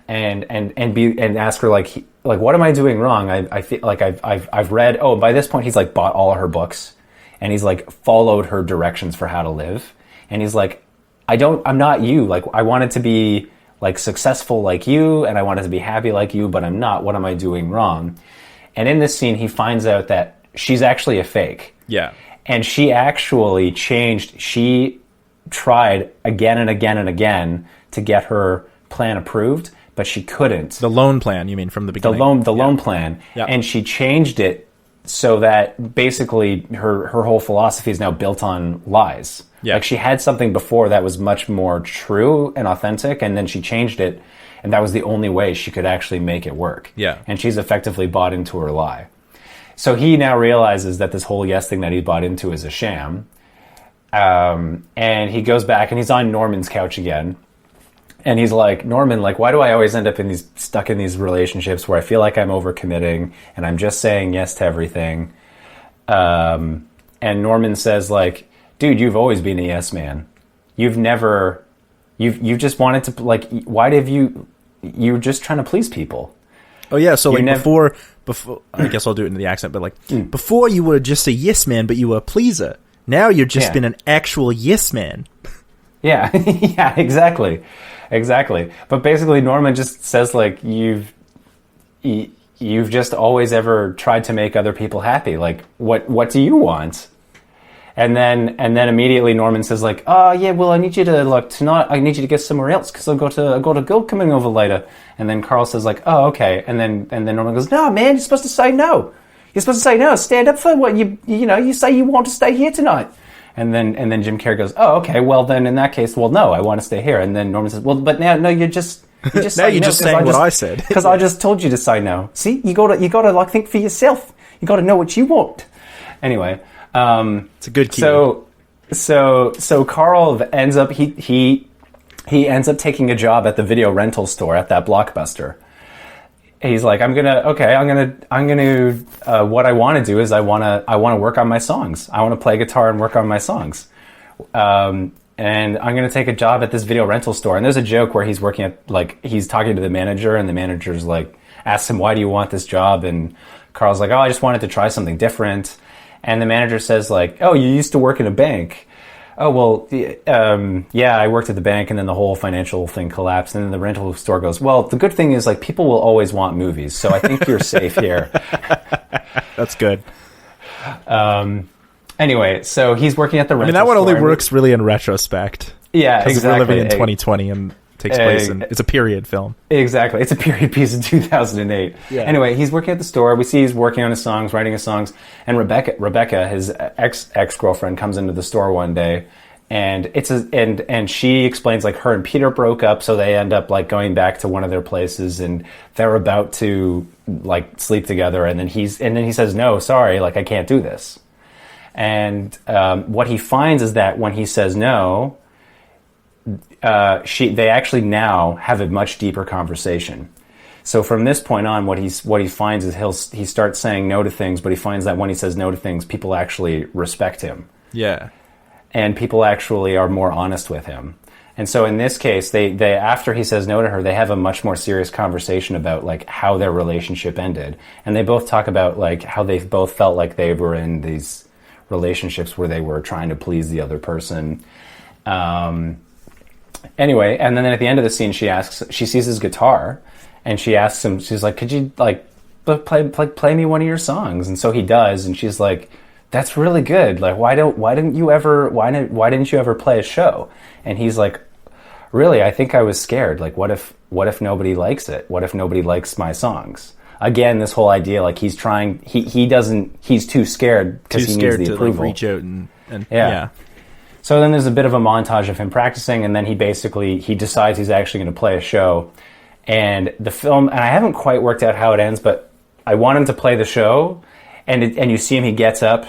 and ask her like what am I doing wrong? I feel like I've read. Oh, by this point, he's like bought all of her books, and he's like followed her directions for how to live, and he's like, I'm not you. Like I wanted to be like successful like you, and I wanted to be happy like you, but I'm not. What am I doing wrong? And in this scene, he finds out that she's actually a fake.
Yeah.
And she actually changed. She tried again and again and again to get her plan approved, but she couldn't.
The loan plan, you mean, from the beginning?
The loan plan. Yeah. And she changed it so that basically her whole philosophy is now built on lies. Yeah. Like she had something before that was much more true and authentic, and then she changed it. And that was the only way she could actually make it work.
Yeah.
And she's effectively bought into her lie. So he now realizes that this whole yes thing that he bought into is a sham. And he goes back and he's on Norman's couch again. And he's like, Norman, like, why do I always end up stuck in these relationships where I feel like I'm overcommitting and I'm just saying yes to everything? And Norman says, like, dude, you've always been a yes man. You've just wanted to, like, why have you're just trying to please people.
Oh yeah, so like before I guess I'll do it in the accent, but like before you were just a yes man, but you were a pleaser. Now you've just been an actual yes man.
Yeah, yeah, exactly. But basically, Norman just says like you've just always ever tried to make other people happy. Like what do you want? And then immediately Norman says like, oh yeah, well I need you to like tonight. I need you to get somewhere else because I've got a girl coming over later. And then Carl says like, oh okay. And then Norman goes, no man, you're supposed to say no. You're supposed to say no. Stand up for what you say you want to stay here tonight. And then Jim Carrey goes, oh okay. Well then in that case, well no, I want to stay here. And then Norman says, well but now no, you're just
now you're just saying what I said
because I just told you to say no. See, you gotta like think for yourself. You gotta know what you want. Anyway.
It's a good key.
So Carl ends up he ends up taking a job at the video rental store at that Blockbuster. He's like, I'm gonna what I want to do is I want to work on my songs. I want to play guitar and work on my songs. And I'm gonna take a job at this video rental store. And there's a joke where he's working at he's talking to the manager, and the manager's like asks him, why do you want this job? And Carl's like, oh, I just wanted to try something different. And the manager says like, oh, you used to work in a bank. Oh, well, yeah, I worked at the bank, and then the whole financial thing collapsed. And then the rental store goes, well, the good thing is like people will always want movies. So I think you're safe here.
That's good.
Anyway, so he's working at the rental store.
That one only works really in retrospect.
Yeah, exactly.
We're living in 2020 and takes place in, it's a period film.
Exactly. It's a period piece in 2008. Yeah. Anyway, he's working at the store. We see he's working on his songs, writing his songs. And Rebecca, his ex-girlfriend, comes into the store one day, and and she explains like her and Peter broke up, so they end up like going back to one of their places, and they're about to like sleep together, and then he says, no, sorry, like I can't do this. And what he finds is that when he says no, they actually now have a much deeper conversation. So from this point on, what he finds is he starts saying no to things, but he finds that when he says no to things, people actually respect him.
Yeah.
And people actually are more honest with him. And so in this case, they after he says no to her, they have a much more serious conversation about like how their relationship ended. And they both talk about like how they both felt like they were in these relationships where they were trying to please the other person. Anyway, and then at the end of the scene, she sees his guitar, and she asks him, she's like, could you like play me one of your songs? And so he does, and she's like, that's really good. Like, why didn't you ever play a show? And he's like, really, I think I was scared. Like, what if nobody likes it? What if nobody likes my songs? Again, this whole idea, like he's trying, he's too scared because he needs the approval.
Like, reach out and yeah.
So then there's a bit of a montage of him practicing, and then he decides he's actually going to play a show. And the film, and I haven't quite worked out how it ends, but I want him to play the show, and you see him, he gets up,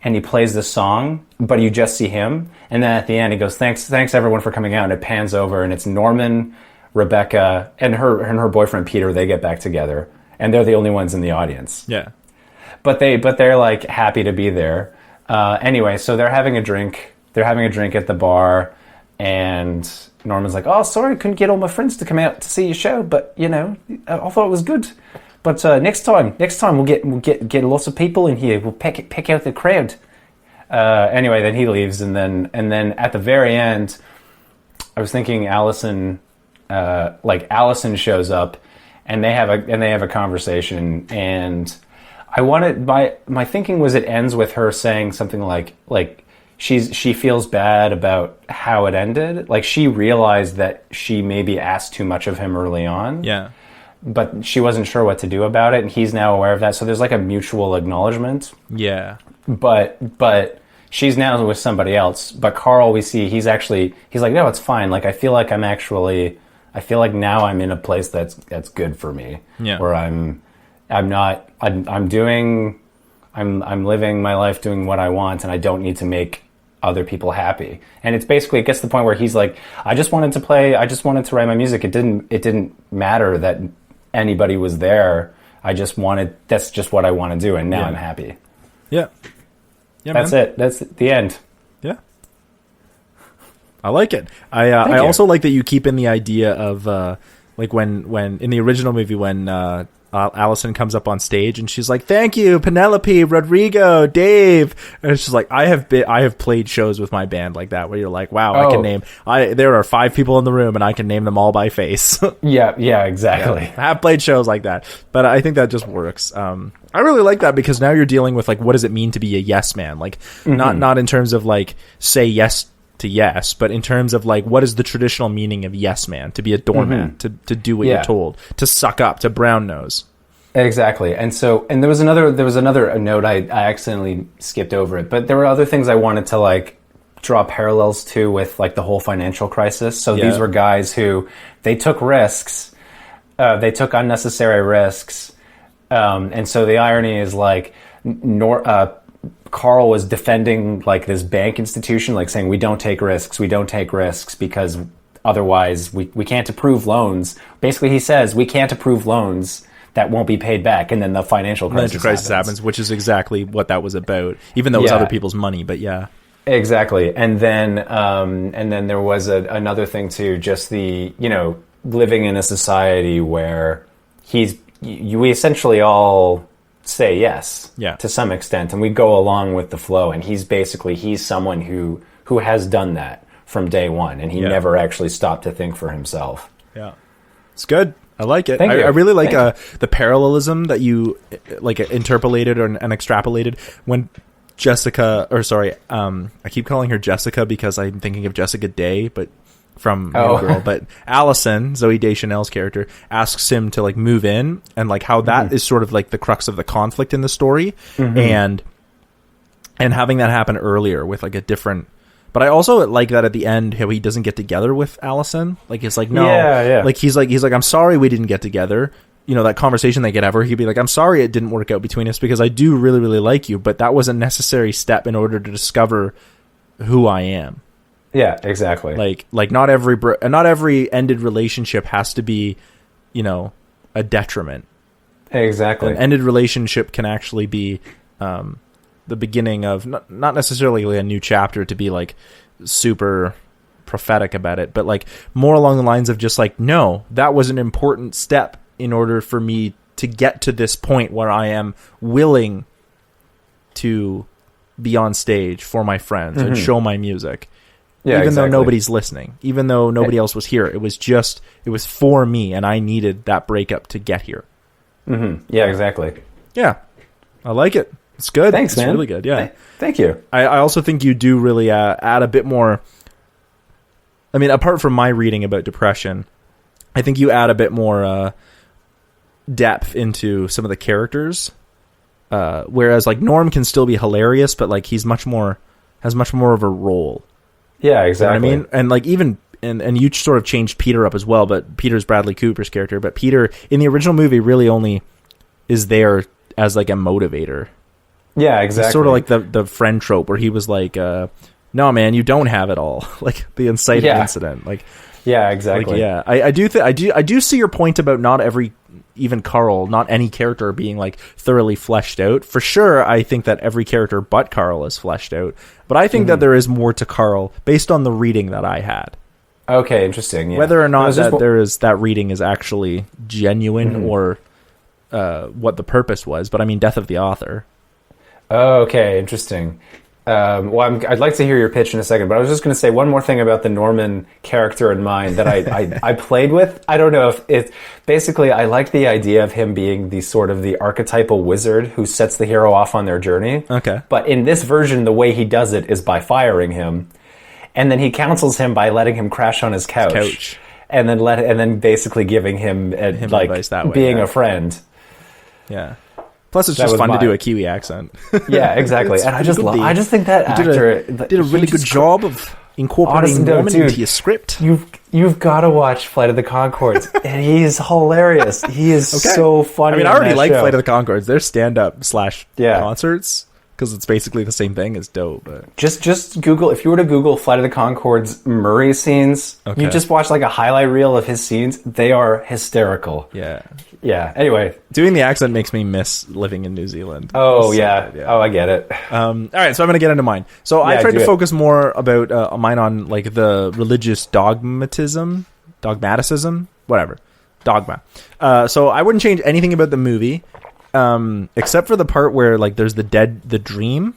and he plays the song, but you just see him. And then at the end, he goes, thanks everyone for coming out, and it pans over, and it's Norman, Rebecca, and her boyfriend Peter. They get back together, and they're the only ones in the audience.
Yeah.
But they're like happy to be there. Anyway, so they're having a drink. They're having a drink at the bar, and Norman's like, "Oh, sorry, I couldn't get all my friends to come out to see your show, but I thought it was good. But next time we'll get lots of people in here. We'll pick out the crowd." Anyway, then he leaves, and then at the very end, I was thinking Allison shows up, and they have a conversation, and I wanted my thinking was it ends with her saying something like she feels bad about how it ended. Like she realized that she maybe asked too much of him early on.
Yeah.
But she wasn't sure what to do about it, and he's now aware of that. So there's like a mutual acknowledgement.
Yeah.
But she's now with somebody else. But Carl, we see he's like, no, it's fine. Like I feel like now I'm in a place that's good for me.
Yeah.
Where I'm living my life doing what I want, and I don't need to make other people happy. And it gets to the point where he's like, I just wanted to write my music. It didn't matter that anybody was there. That's just what I want to do, and now I'm happy.
Yeah. Yeah,
that's
man.
it. That's the end.
Yeah. I like it. I also like that you keep in the idea of like when in the original movie when Allison comes up on stage and she's like, "Thank you, Penelope, Rodrigo, Dave," and it's just like I have played shows with my band like that where you're like, wow, I can name there are 5 people in the room and I can name them all by face.
yeah, exactly.
Yeah, I have played shows like that, but I think that just works. I really like that because now you're dealing with like what does it mean to be a yes man, like not in terms of like say yes to yes, but in terms of like what is the traditional meaning of yes man, to be a doormat, to do what you're told, to suck up, to brown nose.
Exactly. And there was another note I accidentally skipped over it, but there were other things I wanted to like draw parallels to with like the whole financial crisis. So these were guys who they took risks, they took unnecessary risks, and so the irony is like Carl was defending like this bank institution, like saying we don't take risks because otherwise we can't approve loans. Basically, he says we can't approve loans that won't be paid back, and then the financial crisis
happens, which is exactly what that was about. Even though it was other people's money, but yeah, exactly. And then there was another thing too, just the living in a society where we essentially all say yes to some extent, and we go along with the flow, and he's someone who has done that from day one, and he never actually stopped to think for himself. Yeah, it's good. I like it.
I
really like the parallelism that you like interpolated and extrapolated when Jessica, I keep calling her Jessica because I'm thinking of Jessica Day, but from New Girl, but Allison, Zooey Deschanel's character, asks him to like move in, and like how that is sort of like the crux of the conflict in the story, and having that happen earlier with like a different. But I also like that at the end how he doesn't get together with Allison. Like it's like no, like he's like I'm sorry we didn't get together. That conversation they could have, where he'd be like, I'm sorry it didn't work out between us because I do really really like you, but that was a necessary step in order to discover who I am.
Yeah, exactly.
Like not every ended relationship has to be, a detriment.
Exactly.
An ended relationship can actually be the beginning of not necessarily a new chapter to be like super prophetic about it, but like more along the lines of just like, no, that was an important step in order for me to get to this point where I am willing to be on stage for my friends and show my music. Yeah, even though nobody's listening, even though nobody else was here, it was for me, and I needed that breakup to get here.
Yeah, exactly.
Yeah, I like it. It's good.
Thanks, man.
It's really good. Yeah,
thank you.
I also think you do really add a bit more. I mean, apart from my reading about depression, I think you add a bit more depth into some of the characters. Whereas like Norm can still be hilarious, but like he's has much more of a role.
Yeah, exactly.
You know what I mean? And like even and you sort of changed Peter up as well, but Peter's Bradley Cooper's character, but Peter in the original movie really only is there as like a motivator.
Yeah, exactly.
It's sort of like the friend trope where he was like, no man, you don't have it all. Like the inciting incident. Like
yeah, exactly.
Like, yeah. I do see your point about not every, even Carl, not any character being like thoroughly fleshed out. For sure, I think that every character but Carl is fleshed out. But I think that there is more to Carl based on the reading that I had.
Okay, interesting. Yeah.
Whether or not that reading is actually genuine or what the purpose was, but I mean, death of the author.
Oh, okay, interesting. Well, I'd like to hear your pitch in a second, but I was just going to say one more thing about the Norman character in mind that I played with. I don't know if it's basically, I like the idea of him being the sort of the archetypal wizard who sets the hero off on their journey.
Okay.
But in this version, the way he does it is by firing him, and then he counsels him by letting him crash on his couch. And then basically giving him advice that way, being a friend.
Yeah. Plus, it's just fun to do a Kiwi accent.
Yeah, exactly. And I just think that actor
did a really good job of incorporating Norman into your script.
You've got to watch Flight of the Conchords. And he's hilarious. He is so funny.
I mean, I already like Flight of the Conchords. They're stand-up / concerts. Because it's basically the same thing as dope. But.
Just Google, if you were to Google Flight of the Conchords Murray scenes, you just watch like a highlight reel of his scenes. They are hysterical.
Yeah.
Yeah. Anyway.
Doing the accent makes me miss living in New Zealand.
Oh, yeah. Oh, I get it.
All right, so I'm going to get into mine. So I tried to focus more about mine on like the religious dogmatism, whatever. Dogma. So I wouldn't change anything about the movie. Except for the part where like there's the dream,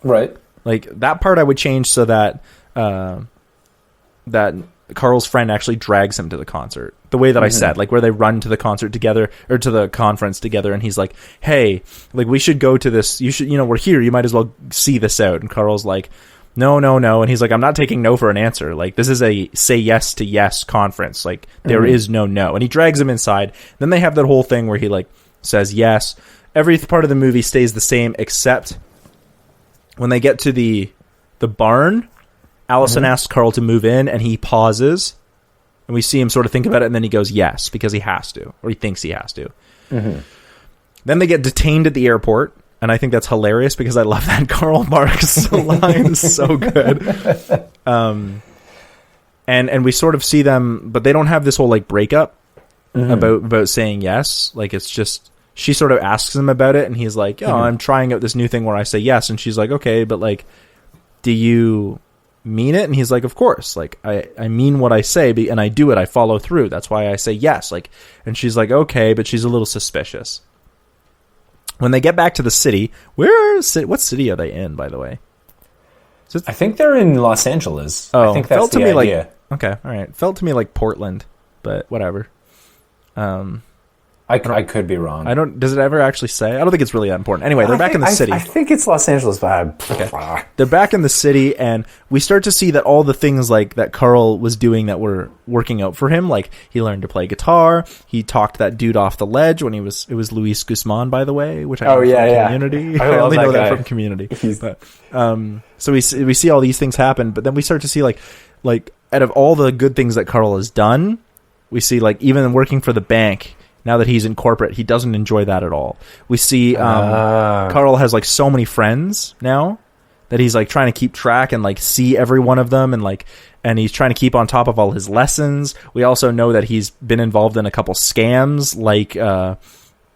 right?
Like that part I would change so that that Carl's friend actually drags him to the concert. The way that I said, like where they run to the concert together or to the conference together, and he's like, "Hey, like we should go to this. You should, we're here. You might as well see this out." And Carl's like, "No," and he's like, "I'm not taking no for an answer. Like this is a say yes to yes conference. Like there is no." And he drags him inside. Then they have that whole thing where he like says yes. Every part of the movie stays the same except when they get to the barn. Allison asks Carl to move in, and he pauses, and we see him sort of think about it, and then he goes yes because he has to, or he thinks he has to. Then they get detained at the airport, and I think that's hilarious because I love that Karl Marx line so good. And we sort of see them, but they don't have this whole like breakup about saying yes. Like it's just she sort of asks him about it, and he's like, "Oh, I'm trying out this new thing where I say yes," and she's like, "Okay, but like, do you mean it?" And he's like, "Of course, like I mean what I say, and I do it. I follow through. That's why I say yes." Like, and she's like, "Okay," but she's a little suspicious. When they get back to the city, what city are they in, by the way?
I think they're in Los Angeles.
Oh,
I think that's
felt to
the
me
idea.
Like okay, all right. Felt to me like Portland, but whatever.
I could be wrong.
Does it ever actually say? I don't think it's really that important. Anyway, they're back in the city.
I think it's Los Angeles, but
okay. They're back in the city, and we start to see that all the things like that Carl was doing that were working out for him. Like he learned to play guitar. He talked that dude off the ledge when it was Luis Guzman, by the way, which I know from Community. I only know that from Community. But, so we see all these things happen, but then we start to see like out of all the good things that Carl has done, we see like even working for the bank. Now that he's in corporate, he doesn't enjoy that at all. We see Carl has like so many friends now that he's like trying to keep track and like see every one of them, and he's trying to keep on top of all his lessons. We also know that he's been involved in a couple scams like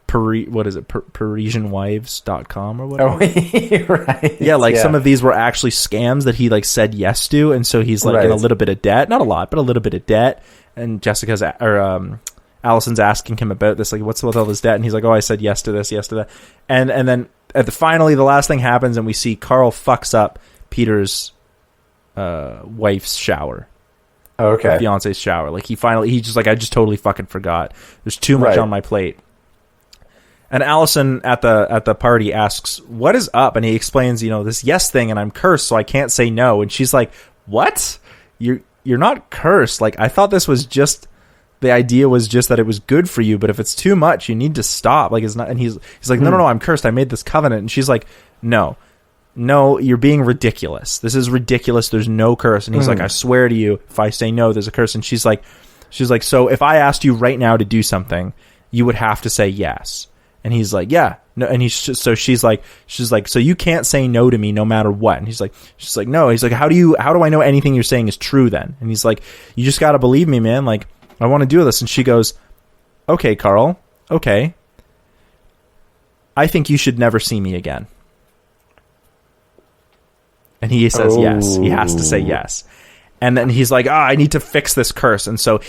ParisianWives.com or whatever.
Oh, right.
Yeah, like some of these were actually scams that he like said yes to, and so he's like in a little bit of debt, not a lot, but a little bit of debt. And Allison's asking him about this, like, what's with all this debt? And he's like, oh, I said yes to this, yes to that. And then finally, the last thing happens, and we see Carl fucks up Peter's wife's shower.
Okay.
Fiance's shower. Like, he's just like, I just totally fucking forgot. There's too much on my plate. And Allison at the party asks, what is up? And he explains, this yes thing, and I'm cursed, so I can't say no. And she's like, what? You're not cursed. Like, I thought this was just... The idea was just that it was good for you, but if it's too much, you need to stop. Like it's not. And he's like, no, I'm cursed. I made this covenant. And she's like, no, no, you're being ridiculous. This is ridiculous. There's no curse. And he's like, I swear to you, if I say no, there's a curse. And she's like, so if I asked you right now to do something, you would have to say yes. And he's like, yeah. No, and she's like, so you can't say no to me no matter what. And she's like, no. He's like, how do I know anything you're saying is true then? And he's like, you just got to believe me, man. Like, I want to do this. And she goes, okay, Carl. Okay. I think you should never see me again. And he says yes. He has to say yes. And then he's like, I need to fix this curse. And so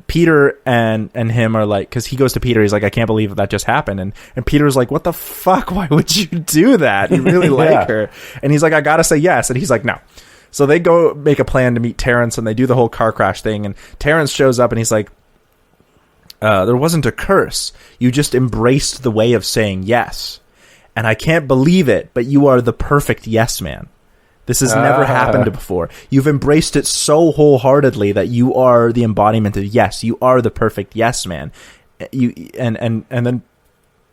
Peter and him are like, because he goes to Peter, he's like, I can't believe that just happened. And Peter's like, what the fuck? Why would you do that? You really like her. And he's like, I gotta say yes. And he's like, no. So they go make a plan to meet Terrence, and they do the whole car crash thing. And Terrence shows up and he's like, there wasn't a curse. You just embraced the way of saying yes. And I can't believe it, but you are the perfect yes man. This has never happened before. You've embraced it so wholeheartedly that you are the embodiment of yes. You are the perfect yes man. And then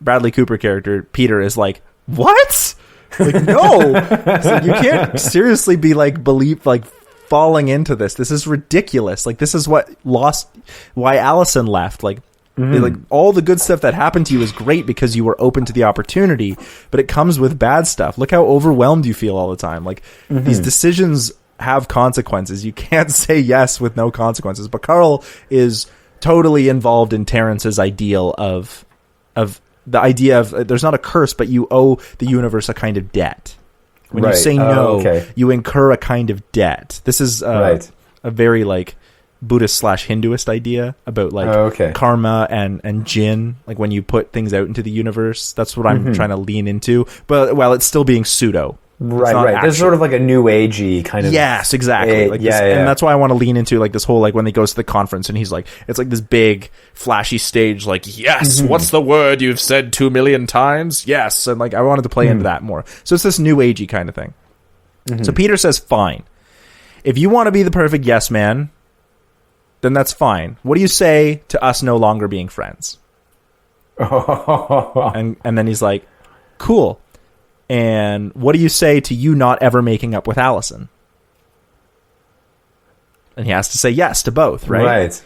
Bradley Cooper character Peter is like, what? Like, no, like, you can't seriously be like falling into this. This is ridiculous. Like, this is why Allison left. Like all the good stuff that happened to you is great because you were open to the opportunity, but it comes with bad stuff. Look how overwhelmed you feel all the time. Like, these decisions have consequences. You can't say yes with no consequences. But Carl is totally involved in Terrence's ideal of the idea of there's not a curse, but you owe the universe a kind of debt. When you say no, you incur a kind of debt. This is a very like Buddhist / Hinduist idea about like karma and jinn, like when you put things out into the universe. That's what I'm trying to lean into, but while it's still being pseudo.
Right. There's sort of like a new agey kind of.
Yes, exactly. And that's why I want to lean into like this whole, like when he goes to the conference and he's like, it's like this big flashy stage, like, yes, what's the word you've said 2 million times? Yes. And like, I wanted to play into that more. So it's this new agey kind of thing. So Peter says, fine. If you want to be the perfect yes man, then that's fine. What do you say to us no longer being friends? And then he's like, cool. And what do you say to you not ever making up with Allison? And he has to say yes to both, right?
Right.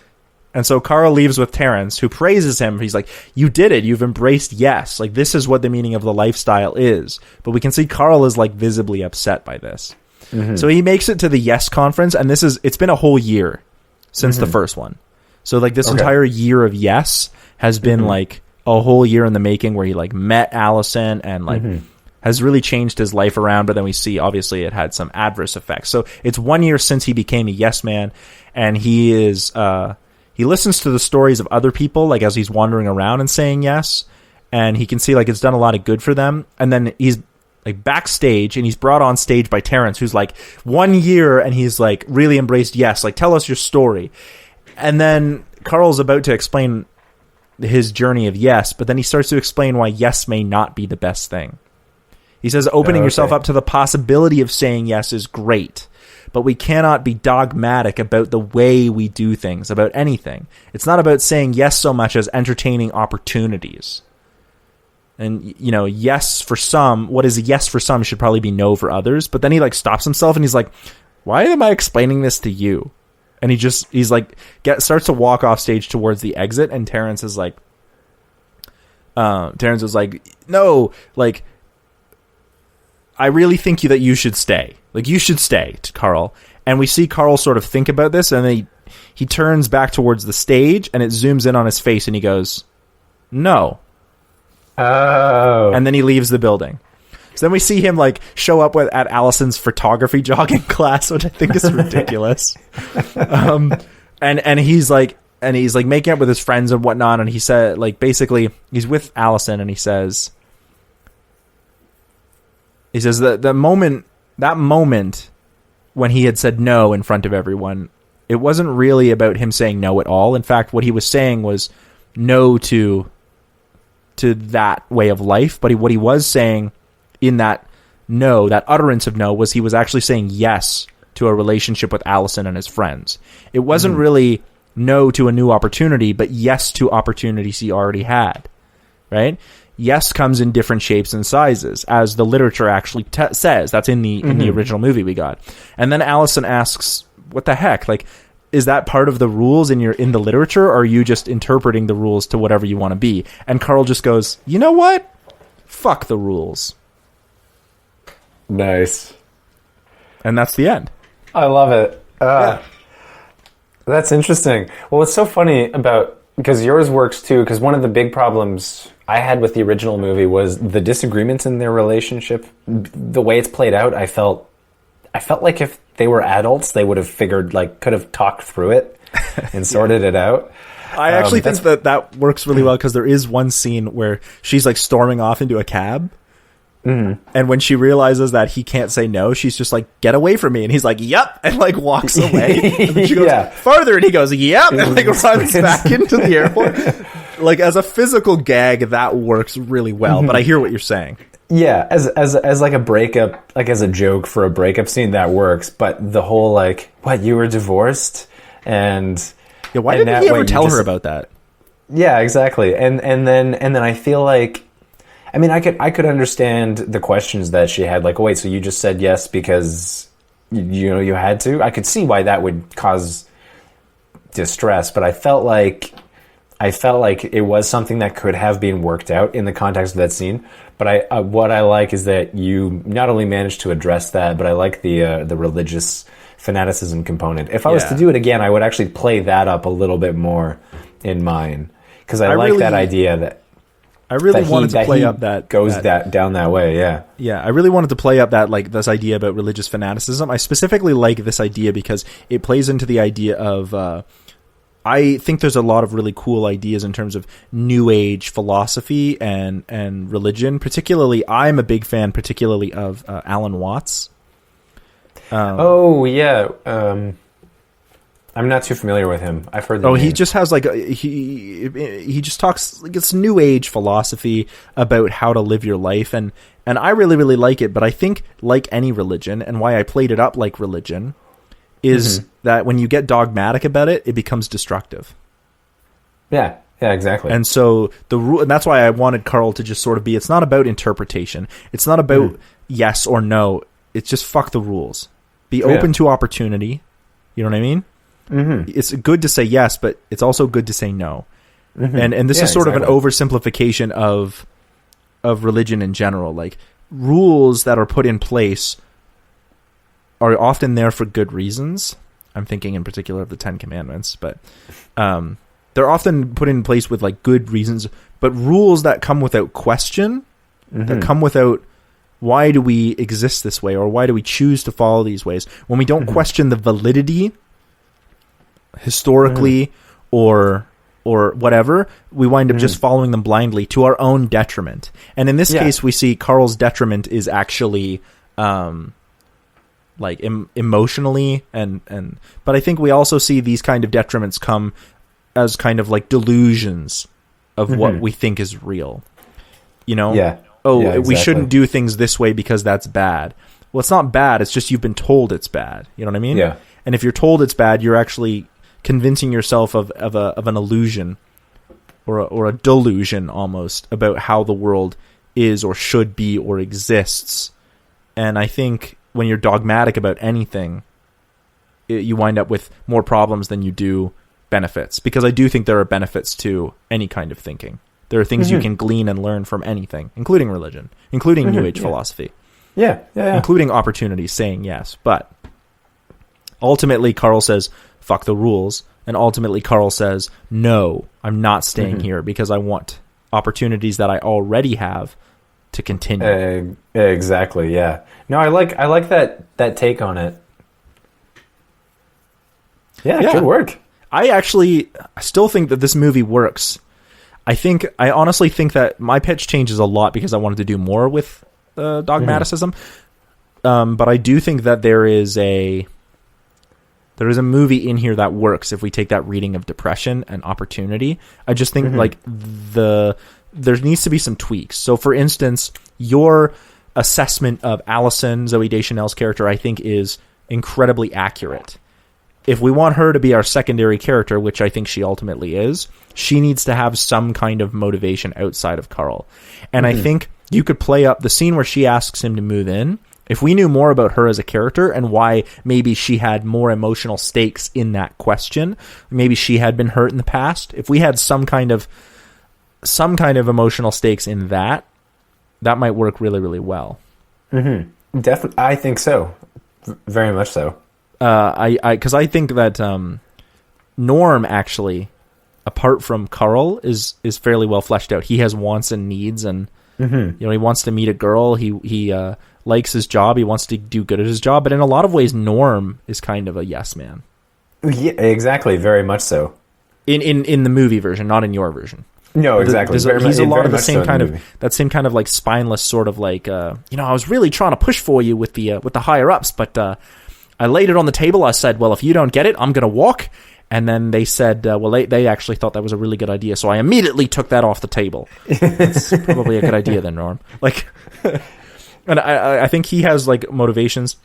And so Carl leaves with Terrence, who praises him. He's like, you did it. You've embraced yes. Like, this is what the meaning of the lifestyle is. But we can see Carl is like visibly upset by this. So he makes it to the yes conference, and it's been a whole year since the first one. So like this entire year of yes has been like a whole year in the making, where he like met Allison and like has really changed his life around. But then we see obviously it had some adverse effects. So it's 1 year since he became a yes man, and he is he listens to the stories of other people, like as he's wandering around and saying yes, and he can see like it's done a lot of good for them. And then he's like backstage, and he's brought on stage by Terrence, who's like 1 year, and he's like really embraced yes, like tell us your story. And then Carl's about to explain his journey of yes, but then he starts to explain why yes may not be the best thing. He says opening yourself up to the possibility of saying yes is great, but we cannot be dogmatic about the way we do things, about anything. It's not about saying yes so much as entertaining opportunities. And, you know, yes for some, what is a yes for some should probably be no for others. But then he like stops himself and he's like, why am I explaining this to you? And he's like, starts to walk off stage towards the exit. And Terrence is like, no, like, I really think that you should stay. Like, you should stay, to Carl. And we see Carl sort of think about this, and then he turns back towards the stage, and it zooms in on his face, and he goes, no.
Oh.
And then he leaves the building. So then we see him like show up at Allison's photography jogging class, which I think is ridiculous. And he's like making up with his friends and whatnot. And he said, like, basically he's with Allison, and he says that moment when he had said no in front of everyone, it wasn't really about him saying no at all. In fact, what he was saying was no to that way of life. But what he was saying in that no, that utterance of no, was he was actually saying yes to a relationship with Allison and his friends. It wasn't really no to a new opportunity, but yes to opportunities he already had, right? yes comes in different shapes and sizes, as the literature actually says. That's in the original movie we got. And then Allison asks, what the heck? Like, is that part of the rules in the literature, or are you just interpreting the rules to whatever you want to be? And Carl just goes, you know what? Fuck the rules.
Nice.
And that's the end.
I love it. That's interesting. Well, what's so funny about, because yours works too, because one of the big problems I had with the original movie was the disagreements in their relationship. The way it's played out, I felt like if they were adults, they would have could have talked through it and sorted it out.
I actually think that works really well, because there is one scene where she's like storming off into a cab. Mm-hmm. And when she realizes that he can't say no, she's just like, get away from me. And he's like, yep. And like walks away. And then she goes farther, and he goes, yep. And like runs back into the airport. Like, as a physical gag, that works really well. Mm-hmm. But I hear what you're saying.
Yeah, as like a breakup, like as a joke for a breakup scene, that works. But the whole like, what, you were divorced? And
yeah, why didn't he ever tell her about that?
Yeah, exactly. And then I feel like, I mean, I could understand the questions that she had, like, oh, wait, so you just said yes because you had to? I could see why that would cause distress, but I felt like it was something that could have been worked out in the context of that scene. But what I like is that you not only managed to address that, but I like the religious fanaticism component. If I was to do it again, I would actually play that up a little bit more in mine, because I like that idea that.
I really wanted to play up that
goes down that way. Yeah.
Yeah. I really wanted to play up that, like, this idea about religious fanaticism. I specifically like this idea because it plays into the idea of, I think there's a lot of really cool ideas in terms of New Age philosophy and religion. Particularly, I'm a big fan, particularly of Alan Watts. I'm not too familiar with him. I've heard. He just has like he just talks like it's New Age philosophy about how to live your life, and I really, really like it. But I think, like any religion, and why I played it up like religion, is that when you get dogmatic about it, it becomes destructive.
Yeah, exactly.
And so and that's why I wanted Carl to just sort of be. It's not about interpretation. It's not about yes or no. It's just fuck the rules. Be open to opportunity. You know what I mean? Mm-hmm. It's good to say yes, but it's also good to say no. Mm-hmm. And this is sort of an oversimplification of religion in general. Like, rules that are put in place are often there for good reasons. I'm thinking in particular of the 10 Commandments, but they're often put in place with like good reasons. But rules that come without question, that come without, why do we exist this way, or why do we choose to follow these ways? When we don't question the validity historically or whatever, we wind up just following them blindly to our own detriment. And in this case, we see Carl's detriment is actually like emotionally and but I think we also see these kind of detriments come as kind of like delusions of what we think is real. You know? Exactly. We shouldn't do things this way because that's bad. Well, it's not bad, it's just you've been told it's bad. You know what I mean?
Yeah.
And if you're told it's bad, you're actually convincing yourself of an illusion or a delusion almost about how the world is or should be or exists. And I think when you're dogmatic about anything, you wind up with more problems than you do benefits, because I do think there are benefits to any kind of thinking. There are things you can glean and learn from anything, including religion, including New Age philosophy.
Yeah.
Including opportunities, saying yes. But ultimately, Carl says, fuck the rules. And ultimately, Carl says, no, I'm not staying here because I want opportunities that I already have to continue.
Exactly, yeah. No, I like that take on it. Yeah, good work.
I still think that this movie works. I honestly think that my pitch changes a lot because I wanted to do more with dogmaticism. But I do think that there is a movie in here that works if we take that reading of depression and opportunity. I just think there needs to be some tweaks. So for instance, your assessment of Allison, Zooey Deschanel's character, I think is incredibly accurate. if we want her to be our secondary character, which I think she ultimately is, she needs to have some kind of motivation outside of Carl. And I think you could play up the scene where she asks him to move in. If we knew more about her as a character and why maybe she had more emotional stakes in that question, maybe she had been hurt in the past. If we had some kind of emotional stakes in that might work really, really well.
Mm-hmm. Definitely, I think so. Very much so.
Because I think that Norm actually, apart from Carl, is fairly well fleshed out. He has wants and needs, and he wants to meet a girl. He likes his job. He wants to do good at his job. But in a lot of ways, Norm is kind of a yes man.
Yeah, exactly. Very much so.
In the movie version, not in your version.
No, exactly.
He's a lot of the same kind of that same kind of like spineless sort of like I was really trying to push for you with the higher ups, but I laid it on the table. I said, well, if you don't get it, I'm gonna walk. And then they said, they actually thought that was a really good idea, so I immediately took that off the table. It's probably a good idea then, Norm. Like, and I think he has like motivations,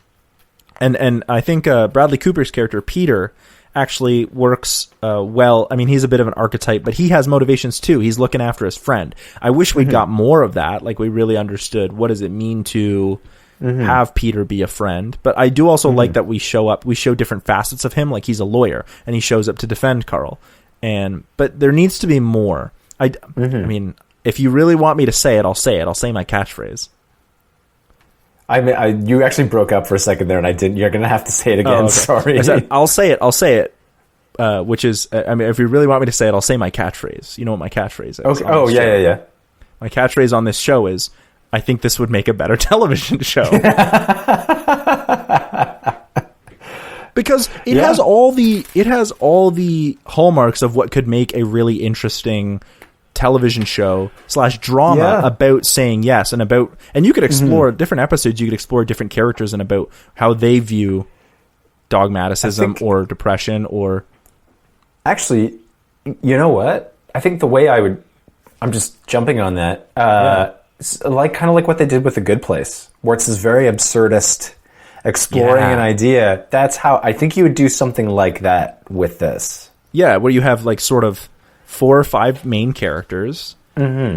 and I think Bradley Cooper's character Peter actually works well. I mean, he's a bit of an archetype, but he has motivations too. He's looking after his friend. I wish we got more of that. Like, we really understood what does it mean to have Peter be a friend. But I do also like that we show different facets of him. Like, he's a lawyer and he shows up to defend Carl. But there needs to be more. I mean, if you really want me to say it, I'll say it. I'll say my catchphrase.
You actually broke up for a second there, and I didn't. You're going to have to say it again. Oh, okay. Sorry.
I'll say it. Which is, if you really want me to say it, I'll say my catchphrase. You know what my catchphrase is?
Okay. Oh, yeah.
My catchphrase on this show is, I think this would make a better television show. Because it has all the hallmarks of what could make a really interesting television show / drama about saying yes, and you could explore different episodes. You could explore different characters and about how they view dogmaticism or depression. Or
actually, you know what? I think the way I'm just jumping on that. Kind of like what they did with The Good Place, where it's this very absurdist exploring an idea. That's how I think you would do something like that with this.
Yeah, where you have like sort of 4 or 5 main characters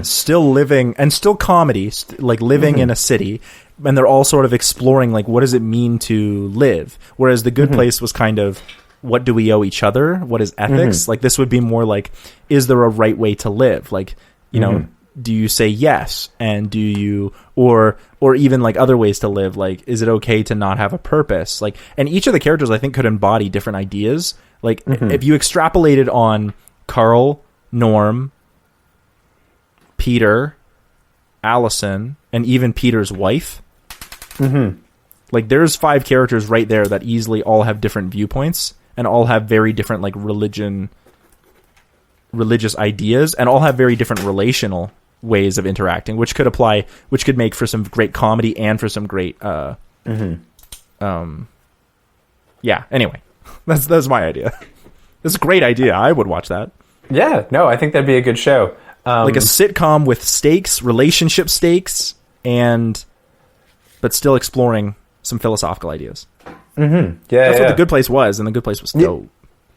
still living, and still comedy, living in a city, and they're all sort of exploring like, what does it mean to live? Whereas The Good Place was kind of, what do we owe each other? What is ethics? Like, this would be more like, is there a right way to live? Like, you know, do you say yes? And do you, or even like other ways to live? Like, is it okay to not have a purpose? Like, and each of the characters I think could embody different ideas. Like, if you extrapolated on Carl, Norm, Peter, Allison, and even Peter's wife, like, there's 5 characters right there that easily all have different viewpoints and all have very different like religious ideas, and all have very different relational ways of interacting, which could make for some great comedy and for some great anyway, that's my idea. It's a great idea. I would watch that.
Yeah, no, I think that'd be a good show.
Like a sitcom with stakes, relationship stakes, but still exploring some philosophical ideas. That's what The Good Place was, and The Good Place was dope.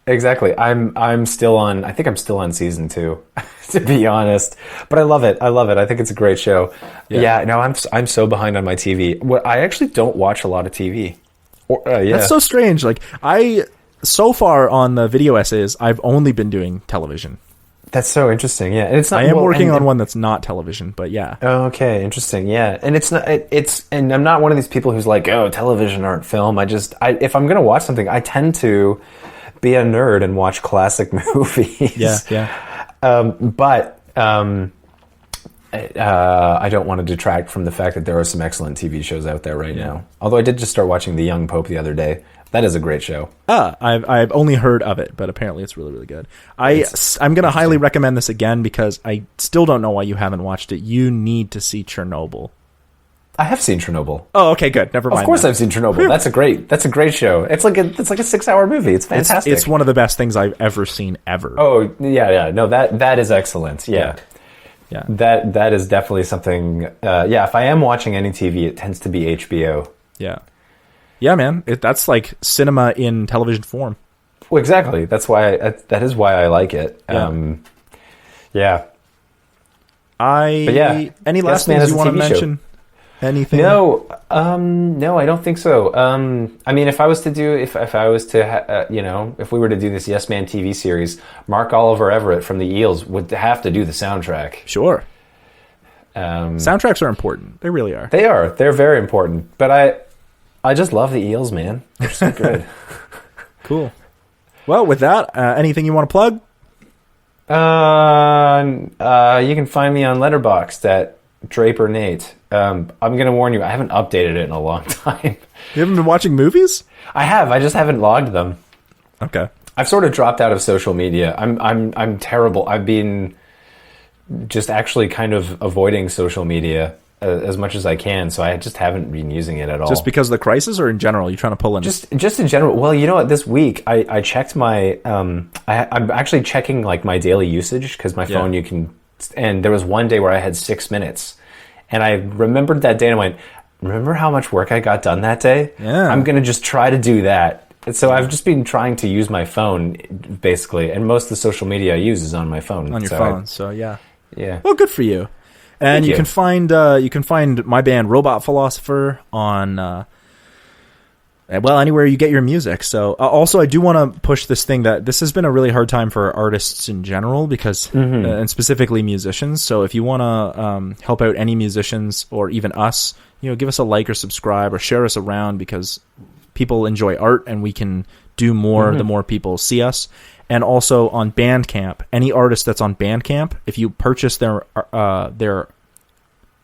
Exactly. I'm still on. I think I'm still on season 2, to be honest. But I love it. I think it's a great show. Yeah. No, I'm so behind on my TV. I actually don't watch a lot of TV.
That's so strange. Like, so far on the video essays, I've only been doing television.
That's so interesting. Yeah, and it's not.
I am working on one that's not television, but yeah.
Oh, okay, interesting. Yeah, and it's not. And I'm not one of these people who's like, oh, television aren't film. If I'm gonna watch something, I tend to be a nerd and watch classic movies.
Yeah.
But I don't want to detract from the fact that there are some excellent TV shows out there right now. Although I did just start watching The Young Pope the other day. That is a great show.
I've only heard of it, but apparently it's really, really good. I'm going to highly recommend this again because I still don't know why you haven't watched it. You need to see Chernobyl.
I have seen Chernobyl.
Oh, okay, good. Never mind.
Of course, I've seen Chernobyl. That's a great show. It's like a 6-hour movie. It's fantastic.
It's one of the best things I've ever seen ever.
Oh yeah. No, that is excellent. Yeah. That is definitely something. If I am watching any TV, it tends to be HBO.
Yeah, man. That's like cinema in television form.
Well, exactly. That's why. That is why I like it. Yeah.
Any last things you want to mention? Anything?
No, I don't think so. I mean, if I was to do, if we were to do this Yes Man TV series, Mark Oliver Everett from the Eels would have to do the soundtrack.
Sure. Soundtracks are important. They really are.
They are. They're very important. But I just love the Eels, man. They're so good.
Cool. Well, with that, anything you want to plug?
You can find me on Letterboxd at Draper Nate. I'm going to warn you, I haven't updated it in a long time.
You haven't been watching movies?
I have. I just haven't logged them.
Okay.
I've sort of dropped out of social media. I'm terrible. I've been just actually kind of avoiding social media as much as I can, so I just haven't been using it at all.
Just because of the crisis, or in general, you're trying to pull in?
Just in general. Well, you know what? This week I checked my. I'm actually checking like my daily usage because my phone you can. And there was one day where I had 6 minutes, and I remembered that day and I went, "Remember how much work I got done that day?
Yeah,
I'm gonna just try to do that." And so I've just been trying to use my phone basically, and most of the social media I use is on my phone.
On your phone, so yeah.
Well,
good for you. And you can find my band Robot Philosopher on anywhere you get your music. So also I do want to push this thing that this has been a really hard time for artists in general because and specifically musicians. So if you want to help out any musicians or even us, give us a like or subscribe or share us around because people enjoy art and we can do more the more people see us. And also on Bandcamp, any artist that's on Bandcamp, if you purchase their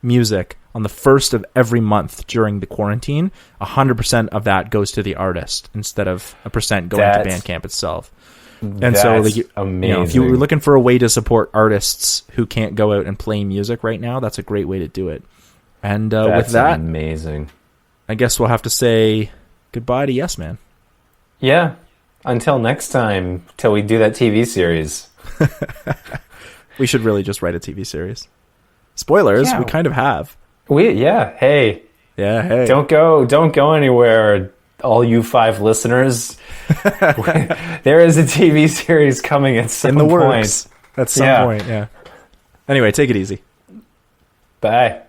music on the first of every month during the quarantine, 100% of that goes to the artist instead of a percent going to Bandcamp itself. And so, amazing. If you were looking for a way to support artists who can't go out and play music right now, that's a great way to do it. And with that,
amazing.
I guess we'll have to say goodbye to Yes Man.
Yeah. Until next time, till we do that TV series.
We should really just write a TV series. Spoilers, we kind of have.
Hey. Don't go anywhere, all you 5 listeners. There is a TV series coming at some point.
At some point, yeah. Anyway, take it easy.
Bye.